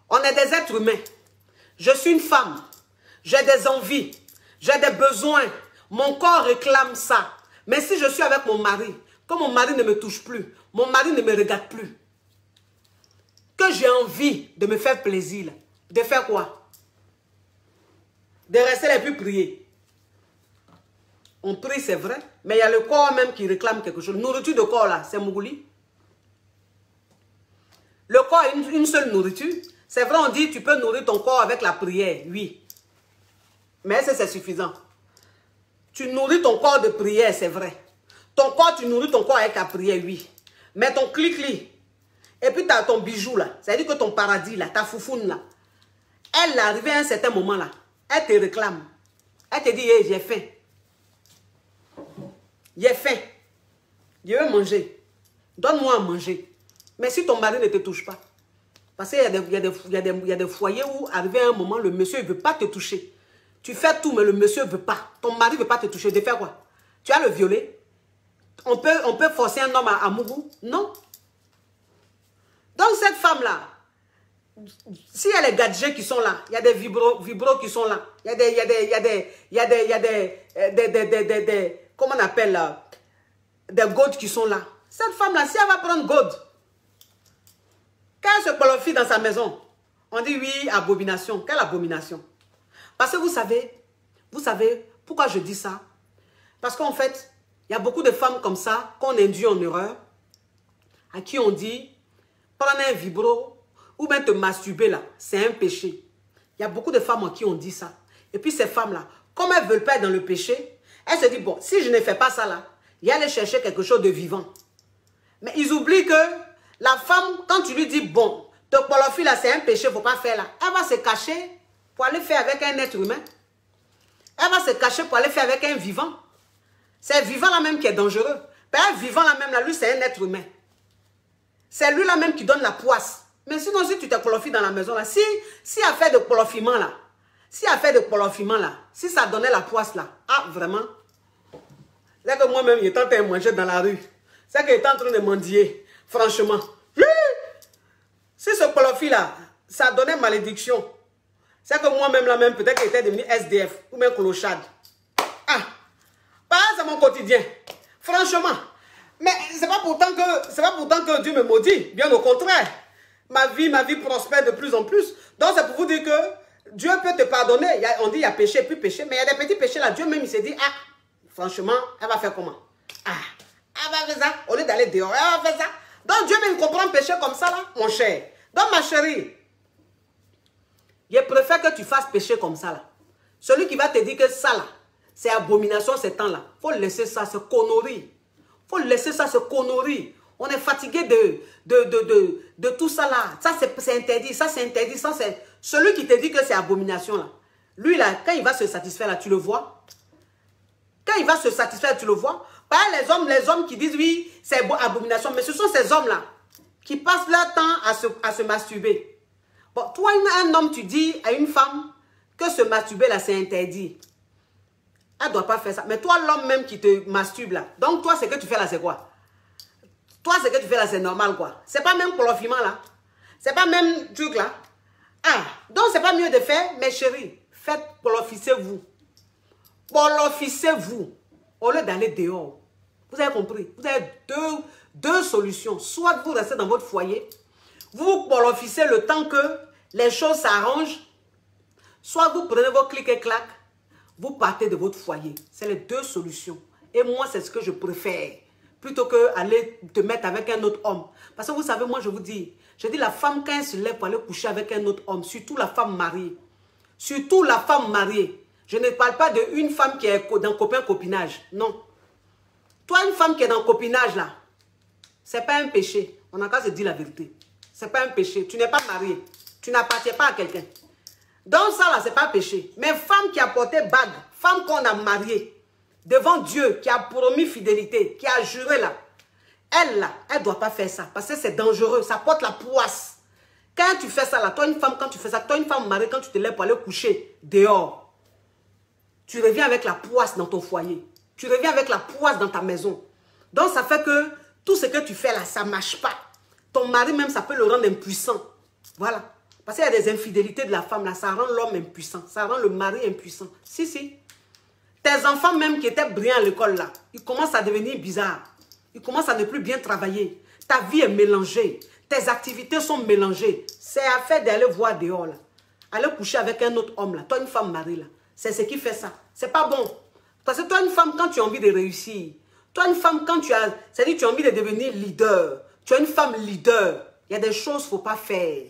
On est des êtres humains. Je suis une femme. J'ai des envies. J'ai des besoins. Mon corps réclame ça. Mais si je suis avec mon mari, que mon mari ne me touche plus, mon mari ne me regarde plus, que j'ai envie de me faire plaisir, là, de faire quoi? De rester là et puis prier. On prie, c'est vrai, mais il y a le corps même qui réclame quelque chose. Nourriture de corps là, c'est Mougouli. Le corps a une seule nourriture. C'est vrai, on dit tu peux nourrir ton corps avec la prière, oui. Mais est-ce que c'est suffisant? Tu nourris ton corps de prière, c'est vrai. Ton corps, tu nourris ton corps avec la prière, oui. Mais ton clic-clic, et puis tu as ton bijou là, c'est-à-dire que ton paradis là, ta foufoune là, elle est arrivée à un certain moment là, elle te réclame. Elle te dit, hey, j'ai faim. J'ai faim. Je veux manger. Donne-moi à manger. Mais si ton mari ne te touche pas, parce qu'il y a des foyers où, arrivé à un moment, le monsieur ne veut pas te toucher. Tu fais tout, mais le monsieur ne veut pas. Ton mari ne veut pas te toucher. De faire quoi? Tu as le violer? On peut forcer un homme à Mougou? Non. Donc cette femme-là, s'il y a les gadgets qui sont là, il y a des vibros qui sont là, il y a des comment on appelle là, des godes qui sont là. Cette femme-là, si elle va prendre God, quand elle se qualifie dans sa maison, on dit oui, abomination. Quelle abomination? Parce que vous savez pourquoi je dis ça? Parce qu'en fait, il y a beaucoup de femmes comme ça qu'on induit en erreur, à qui on dit, prendre un vibro ou bien te masturber là, c'est un péché. Il y a beaucoup de femmes à qui on dit ça. Et puis ces femmes-là, comme elles ne veulent pas être dans le péché, elles se disent, bon, si je ne fais pas ça là, il y a aller chercher quelque chose de vivant. Mais ils oublient que la femme, quand tu lui dis, bon, te qualifie là, c'est un péché, il ne faut pas faire là, elle va se cacher pour aller faire avec un être humain. Elle va se cacher pour aller faire avec un vivant. C'est vivant là même qui est dangereux. Un vivant là même là, lui, c'est un être humain. C'est lui là même qui donne la poisse. Mais sinon, si tu te qualifies dans la maison là, si a fait de qualifiement là, si ça donnait la poisse là, ah vraiment, c'est que moi-même, il est en train de manger dans la rue. C'est qu'il est en train de mendier, franchement. Si ce qualifie là, ça donnait malédiction. C'est que moi-même là même, peut-être qu'il était devenu SDF ou même clochard. Ah, c'est mon quotidien. Franchement. Mais c'est pas pourtant que Dieu me maudit. Bien au contraire. Ma vie prospère de plus en plus. Donc c'est pour vous dire que Dieu peut te pardonner. On dit il y a péché, puis péché. Mais il y a des petits péchés là. Dieu même il s'est dit, ah, franchement, elle va faire comment? Ah, elle va faire ça. Au lieu d'aller dehors, elle va faire ça. Donc Dieu même comprend le péché comme ça là, mon cher. Donc ma chérie, je préfère que tu fasses péché comme ça là. Celui qui va te dire que ça là, c'est abomination ces temps-là. Il faut laisser ça, c'est connerie. Il faut laisser ça, c'est connerie. On est fatigué de tout ça là. Ça c'est interdit, ça c'est interdit, ça c'est... Celui qui te dit que c'est abomination là. Lui là, quand il va se satisfaire là, tu le vois. Quand il va se satisfaire, tu le vois. Pas les hommes qui disent oui, c'est abomination. Mais ce sont ces hommes là qui passent leur temps à se masturber. Bon, toi, un homme, tu dis à une femme que se masturber là, c'est interdit. Elle ne doit pas faire ça. Mais toi, l'homme même qui te masturbe là, donc toi, ce que tu fais là, c'est quoi? Toi, ce que tu fais là, c'est normal quoi. C'est pas même qualifiement là. C'est pas même truc là. Ah, donc c'est pas mieux de faire, mes chéris, faites qualifiez-vous. Qualifiez-vous. Au lieu d'aller dehors. Vous avez compris? Vous avez deux solutions. Soit vous restez dans votre foyer, vous qualifiez le temps que les choses s'arrangent, soit vous prenez vos clics et clacs, vous partez de votre foyer. C'est les deux solutions. Et moi, c'est ce que je préfère. Plutôt que aller te mettre avec un autre homme. Parce que vous savez, moi, je dis la femme, quand elle se lève pour aller coucher avec un autre homme, surtout la femme mariée. Surtout la femme mariée. Je ne parle pas d'une femme qui est dans copain-copinage. Non. Toi, une femme qui est dans copinage, là, c'est pas un péché. On a qu'à se dire la vérité. C'est pas un péché. Tu n'es pas marié. Tu n'appartiens pas à quelqu'un. Donc ça, là, c'est pas un péché. Mais femme qui a porté bague, femme qu'on a mariée, devant Dieu, qui a promis fidélité, qui a juré, là, elle, là, elle ne doit pas faire ça. Parce que c'est dangereux. Ça porte la poisse. Quand tu fais ça, là, toi, une femme, quand tu fais ça, toi, une femme mariée, quand tu te lèves pour aller coucher dehors, tu reviens avec la poisse dans ton foyer. Tu reviens avec la poisse dans ta maison. Donc, ça fait que tout ce que tu fais là, ça ne marche pas. Ton mari même, ça peut le rendre impuissant. Voilà. Parce qu'il y a des infidélités de la femme là, ça rend l'homme impuissant. Ça rend le mari impuissant. Si, si. Tes enfants même qui étaient brillants à l'école là, ils commencent à devenir bizarres. Ils commencent à ne plus bien travailler. Ta vie est mélangée. Tes activités sont mélangées. C'est à faire d'aller voir dehors là. Aller coucher avec un autre homme là. Toi, une femme mariée là. C'est ce qui fait ça. C'est pas bon. Parce que toi, une femme, quand tu as envie de réussir, toi, une femme, quand tu as... C'est-à-dire tu as envie de devenir leader. Tu as une femme leader. Il y a des choses qu'il ne faut pas faire.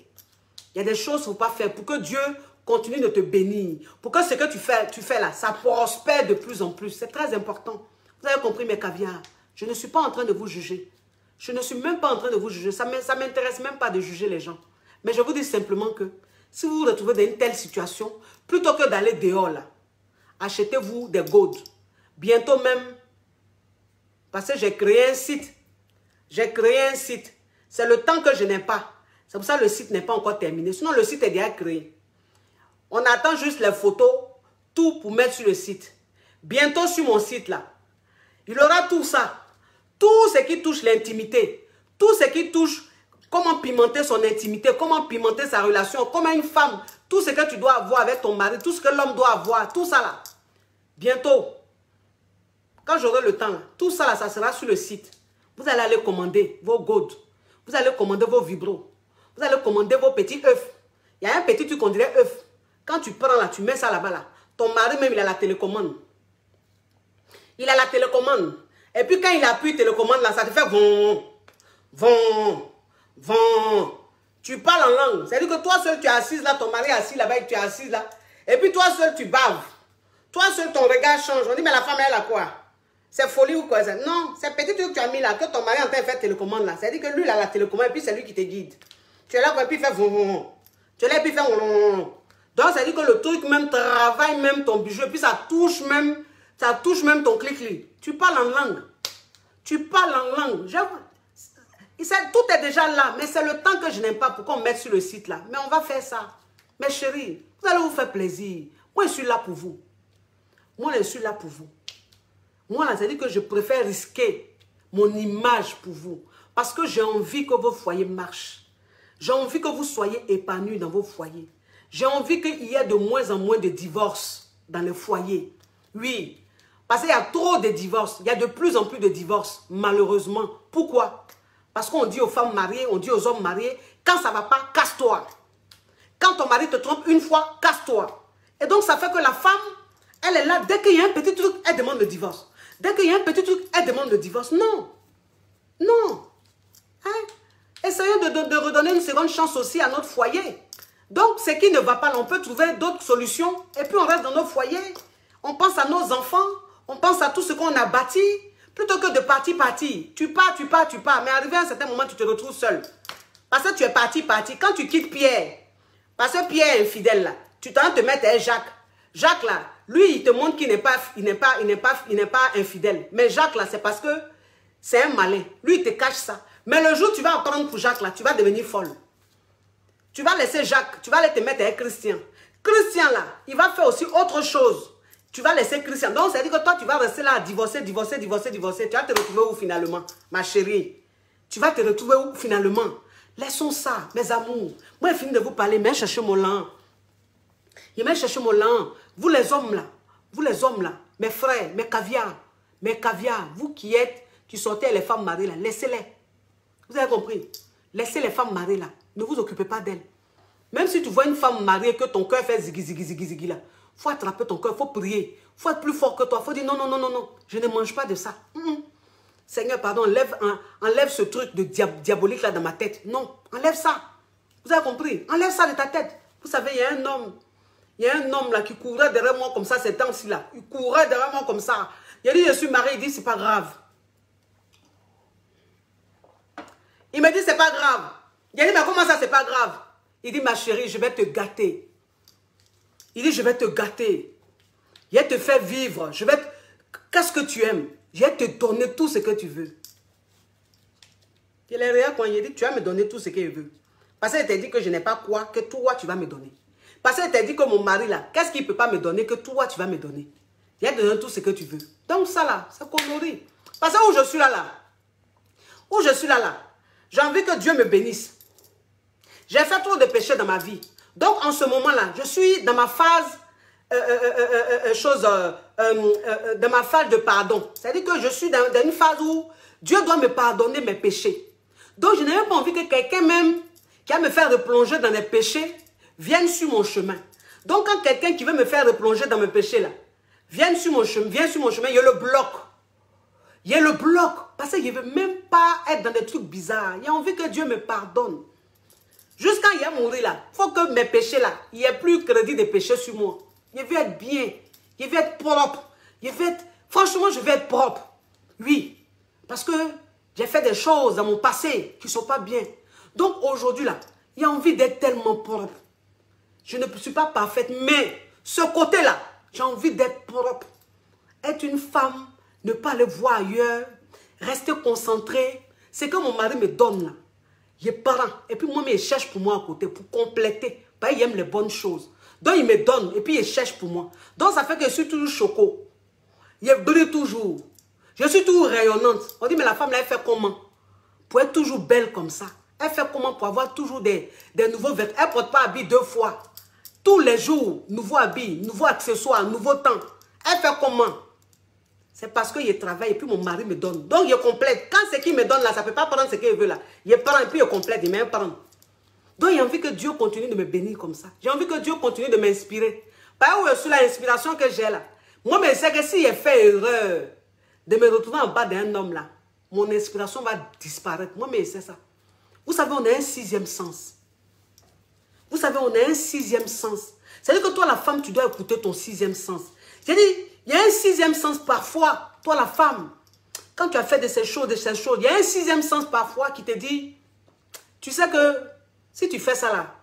Il y a des choses qu'il ne faut pas faire pour que Dieu continue de te bénir. Pour que ce que tu fais là, ça prospère de plus en plus. C'est très important. Vous avez compris mes caviars. Je ne suis pas en train de vous juger. Je ne suis même pas en train de vous juger. Ça ne m'intéresse même pas de juger les gens. Mais je vous dis simplement que si vous vous retrouvez dans une telle situation, plutôt que d'aller dehors là, achetez-vous des gourdes. Bientôt même, parce que j'ai créé un site. J'ai créé un site. C'est le temps que je n'ai pas. C'est pour ça que le site n'est pas encore terminé. Sinon, le site est déjà créé. On attend juste les photos, tout pour mettre sur le site. Bientôt sur mon site là, il y aura tout ça. Tout ce qui touche l'intimité. Tout ce qui touche comment pimenter son intimité, comment pimenter sa relation, comment une femme, tout ce que tu dois avoir avec ton mari, tout ce que l'homme doit avoir, tout ça là. Bientôt, quand j'aurai le temps, là, tout ça là, ça sera sur le site. Vous allez aller commander vos gourdes. Vous allez commander vos vibros. Vous allez commander vos petits œufs. Il y a un petit truc qu'on dirait œuf. Quand tu prends là, tu mets ça là-bas là. Ton mari même, il a la télécommande. Il a la télécommande. Et puis quand il appuie télécommande là, ça te fait von, von, von. Tu parles en langue. C'est-à-dire que toi seul, tu es assise là, ton mari est assis là-bas et tu es assise là. Et puis toi seul, tu baves. Toi seul, ton regard change. On dit, mais la femme, elle a quoi? C'est folie ou quoi? Non, c'est petit truc que tu as mis là, que ton mari est en train de faire télécommande là. C'est-à-dire que lui, il a la télécommande et puis c'est lui qui te guide. Tu es là, et puis il fait von, von. Tu es là, et puis il fait von, von. Donc, ça dit que le truc même travaille même ton bijou. Et puis ça touche même ton clic-clic. Tu parles en langue. Tu parles en langue. Tout est déjà là, mais c'est le temps que je n'aime pas pour qu'on mette sur le site là. Mais on va faire ça. Mes chéris, vous allez vous faire plaisir. Moi, je suis là pour vous. Moi, je suis là pour vous. Moi, là, c'est-à-dire que je préfère risquer mon image pour vous. Parce que j'ai envie que vos foyers marchent. J'ai envie que vous soyez épanouis dans vos foyers. J'ai envie qu'il y ait de moins en moins de divorces dans les foyers. Oui, parce qu'il y a trop de divorces. Il y a de plus en plus de divorces, malheureusement. Pourquoi? Parce qu'on dit aux femmes mariées, on dit aux hommes mariés, quand ça ne va pas, casse-toi. Quand ton mari te trompe une fois, casse-toi. Et donc, ça fait que la femme, elle est là, dès qu'il y a un petit truc, elle demande le divorce. Dès qu'il y a un petit truc, elle demande le divorce. Non. Non. Hein? Essayons de redonner une seconde chance aussi à notre foyer. Donc, ce qui ne va pas, on peut trouver d'autres solutions. Et puis, on reste dans nos foyers. On pense à nos enfants. On pense à tout ce qu'on a bâti. Plutôt que de partir. Tu pars. Mais arrivé à un certain moment, tu te retrouves seul. Parce que tu es parti. Quand tu quittes Pierre, parce que Pierre est infidèle là, tu t'en te mettre avec Jacques. Jacques là, lui, il te montre qu'il n'est pas infidèle. Mais Jacques là, c'est parce que c'est un malin. Lui, il te cache ça. Mais le jour où tu vas apprendre pour Jacques là, tu vas devenir folle. Tu vas laisser Jacques, tu vas aller te mettre avec Christian. Christian là, il va faire aussi autre chose. Tu vas laisser Christian. Donc, ça veut dire que toi, tu vas rester là à divorcer. Tu vas te retrouver où finalement, ma chérie? Tu vas te retrouver où finalement? Laissons ça, mes amours. Moi, j'ai fini de vous parler, mais cherchez mon lent. Vous les hommes là, mes frères, mes caviars, vous qui sortez les femmes mariées là, laissez-les. Vous avez compris? Laissez les femmes mariées là. Ne vous occupez pas d'elles. Même si tu vois une femme mariée que ton cœur fait ziggy là, il faut attraper ton cœur, il faut prier. Il faut être plus fort que toi. Il faut dire non, je ne mange pas de ça. Seigneur, pardon, enlève ce truc de diabolique là dans ma tête. Non, enlève ça. Vous avez compris? Enlève ça de ta tête. Vous savez, il y a un homme là qui courait derrière moi comme ça ces temps-ci là. Il courait derrière moi comme ça. Il a dit, je suis marié. Il dit, c'est pas grave. Il me dit, c'est pas grave. Il a dit, mais comment ça, c'est pas grave? Il dit, ma chérie, je vais te gâter. Il dit, je vais te gâter. Je vais te faire vivre. Qu'est-ce que tu aimes? Je vais te donner tout ce que tu veux. Il est réel quand il dit, tu vas me donner tout ce qu'il veut. Parce qu'il t'a dit que je n'ai pas quoi, que toi, tu vas me donner. Parce qu'il t'a dit que mon mari, là, qu'est-ce qu'il ne peut pas me donner, que toi, tu vas me donner. Je vais te donner tout ce que tu veux. Donc ça, là, c'est connerie. Parce que où je suis là, j'ai envie que Dieu me bénisse. J'ai fait trop de péchés dans ma vie. Donc, en ce moment-là, je suis dans ma phase, dans ma phase de pardon. C'est-à-dire que je suis dans une phase où Dieu doit me pardonner mes péchés. Donc, je n'ai même pas envie que quelqu'un même qui va me faire replonger dans les péchés vienne sur mon chemin. Donc, quand quelqu'un qui veut me faire replonger dans mes péchés, là, vient sur mon chemin, il y a le bloc. Il y a le bloc. Parce qu'il ne veut même pas être dans des trucs bizarres. Il a envie que Dieu me pardonne. Jusqu'à il a mouru là, il faut que mes péchés là, il n'y ait plus crédit de péché sur moi. Je veux être bien, je veux être propre. Franchement, je veux être propre. Oui, parce que j'ai fait des choses dans mon passé qui ne sont pas bien. Donc aujourd'hui là, il a envie d'être tellement propre. Je ne suis pas parfaite, mais ce côté-là, j'ai envie d'être propre. Être une femme, ne pas aller voir ailleurs, rester concentrée. C'est que mon mari me donne là. Il est parent. Et puis moi, il cherche pour moi à côté, pour compléter. Parce qu'il aime les bonnes choses. Donc il me donne et puis il cherche pour moi. Donc ça fait que je suis toujours choco. Il brille toujours. Je suis toujours rayonnante. On dit, mais la femme là, elle fait comment? Pour être toujours belle comme ça. Elle fait comment pour avoir toujours des nouveaux vêtements? Elle ne porte pas habit 2 fois. Tous les jours, nouveau habit, nouveau accessoire, nouveau temps. Elle fait comment? C'est parce qu'il travaille et puis mon mari me donne. Donc, il complète. Quand ce qu'il me donne là, ça ne peut pas prendre ce qu'il veut là. Il prend et puis il complète, il me prend. Donc, j'ai envie que Dieu continue de me bénir comme ça. J'ai envie que Dieu continue de m'inspirer. Par où je suis l'inspiration que j'ai là. Moi, je sais que si j'ai fait erreur de me retrouver en bas d'un homme là, mon inspiration va disparaître. Moi, mais c'est ça. Vous savez, on a un 6e sens. Vous savez, on a un 6e sens. C'est-à-dire que toi, la femme, tu dois écouter ton 6e sens. J'ai dit, il y a un 6e sens parfois, toi la femme, quand tu as fait de ces choses, il y a un 6e sens parfois qui te dit, tu sais que si tu fais ça là,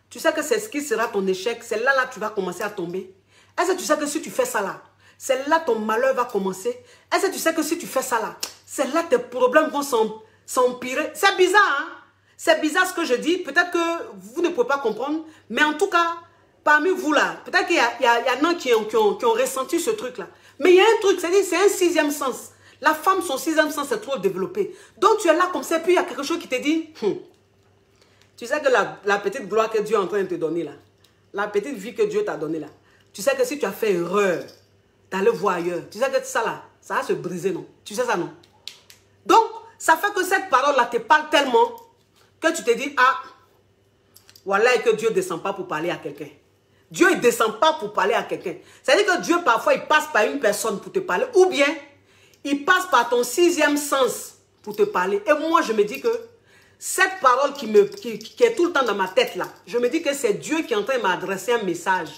tu sais que c'est ce qui sera ton échec, c'est là tu vas commencer à tomber. Est-ce que tu sais que si tu fais ça là, c'est là ton malheur va commencer? Est-ce que tu sais que si tu fais ça là, c'est là tes problèmes vont s'empirer. C'est bizarre, hein? C'est bizarre ce que je dis. Peut-être que vous ne pouvez pas comprendre. Mais en tout cas, parmi vous là, peut-être qu'il y en a qui ont ressenti ce truc-là. Mais il y a un truc, c'est un sixième sens. La femme, son sixième sens est trop développé. Donc tu es là comme ça, puis il y a quelque chose qui te dit, tu sais que la petite gloire que Dieu est en train de te donner là, la petite vie que Dieu t'a donnée là, tu sais que si tu as fait erreur, d'aller voir ailleurs, tu sais que ça là, ça va se briser, non? Tu sais ça, non? Donc, ça fait que cette parole-là te parle tellement que tu te dis, ah, voilà, et que Dieu ne descend pas pour parler à quelqu'un. Dieu ne descend pas pour parler à quelqu'un. C'est-à-dire que Dieu, parfois, il passe par une personne pour te parler, ou bien, il passe par ton sixième sens pour te parler. Et moi, je me dis que cette parole qui est tout le temps dans ma tête, là, je me dis que c'est Dieu qui est en train de m'adresser un message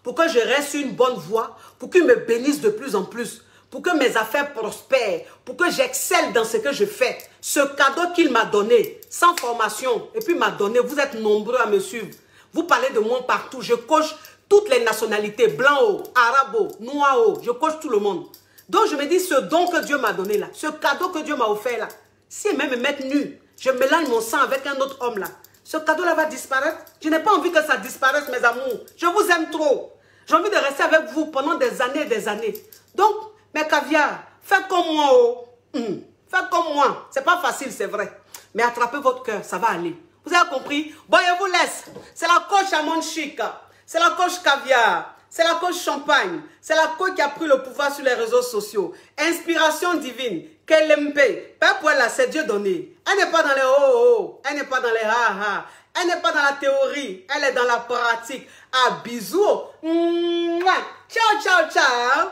pour que je reste sur une bonne voie, pour qu'il me bénisse de plus en plus, pour que mes affaires prospèrent, pour que j'excelle dans ce que je fais. Ce cadeau qu'il m'a donné, sans formation, et puis m'a donné, vous êtes nombreux à me suivre. Vous parlez de moi partout. Je coche toutes les nationalités, blanc, arabo, noir, je coche tout le monde. Donc je me dis, ce don que Dieu m'a donné là, ce cadeau que Dieu m'a offert là, si même me mettre nu, je mélange mon sang avec un autre homme là, ce cadeau là va disparaître. Je n'ai pas envie que ça disparaisse, mes amours. Je vous aime trop. J'ai envie de rester avec vous pendant des années et des années. Donc, mes caviars, faites comme moi, oh. Faites comme moi. C'est pas facile, c'est vrai. Mais attrapez votre cœur, ça va aller. Vous avez compris? Bon, je vous laisse. C'est la coach Amon Chic. C'est la coach caviar. C'est la coach champagne. C'est la coach qui a pris le pouvoir sur les réseaux sociaux. Inspiration divine. Kelempe. Père là, c'est Dieu donné. Elle n'est pas dans les oh. Elle n'est pas dans les ha. Elle n'est pas dans la théorie. Elle est dans la pratique. Ah, bisous. Ciao, ciao, ciao.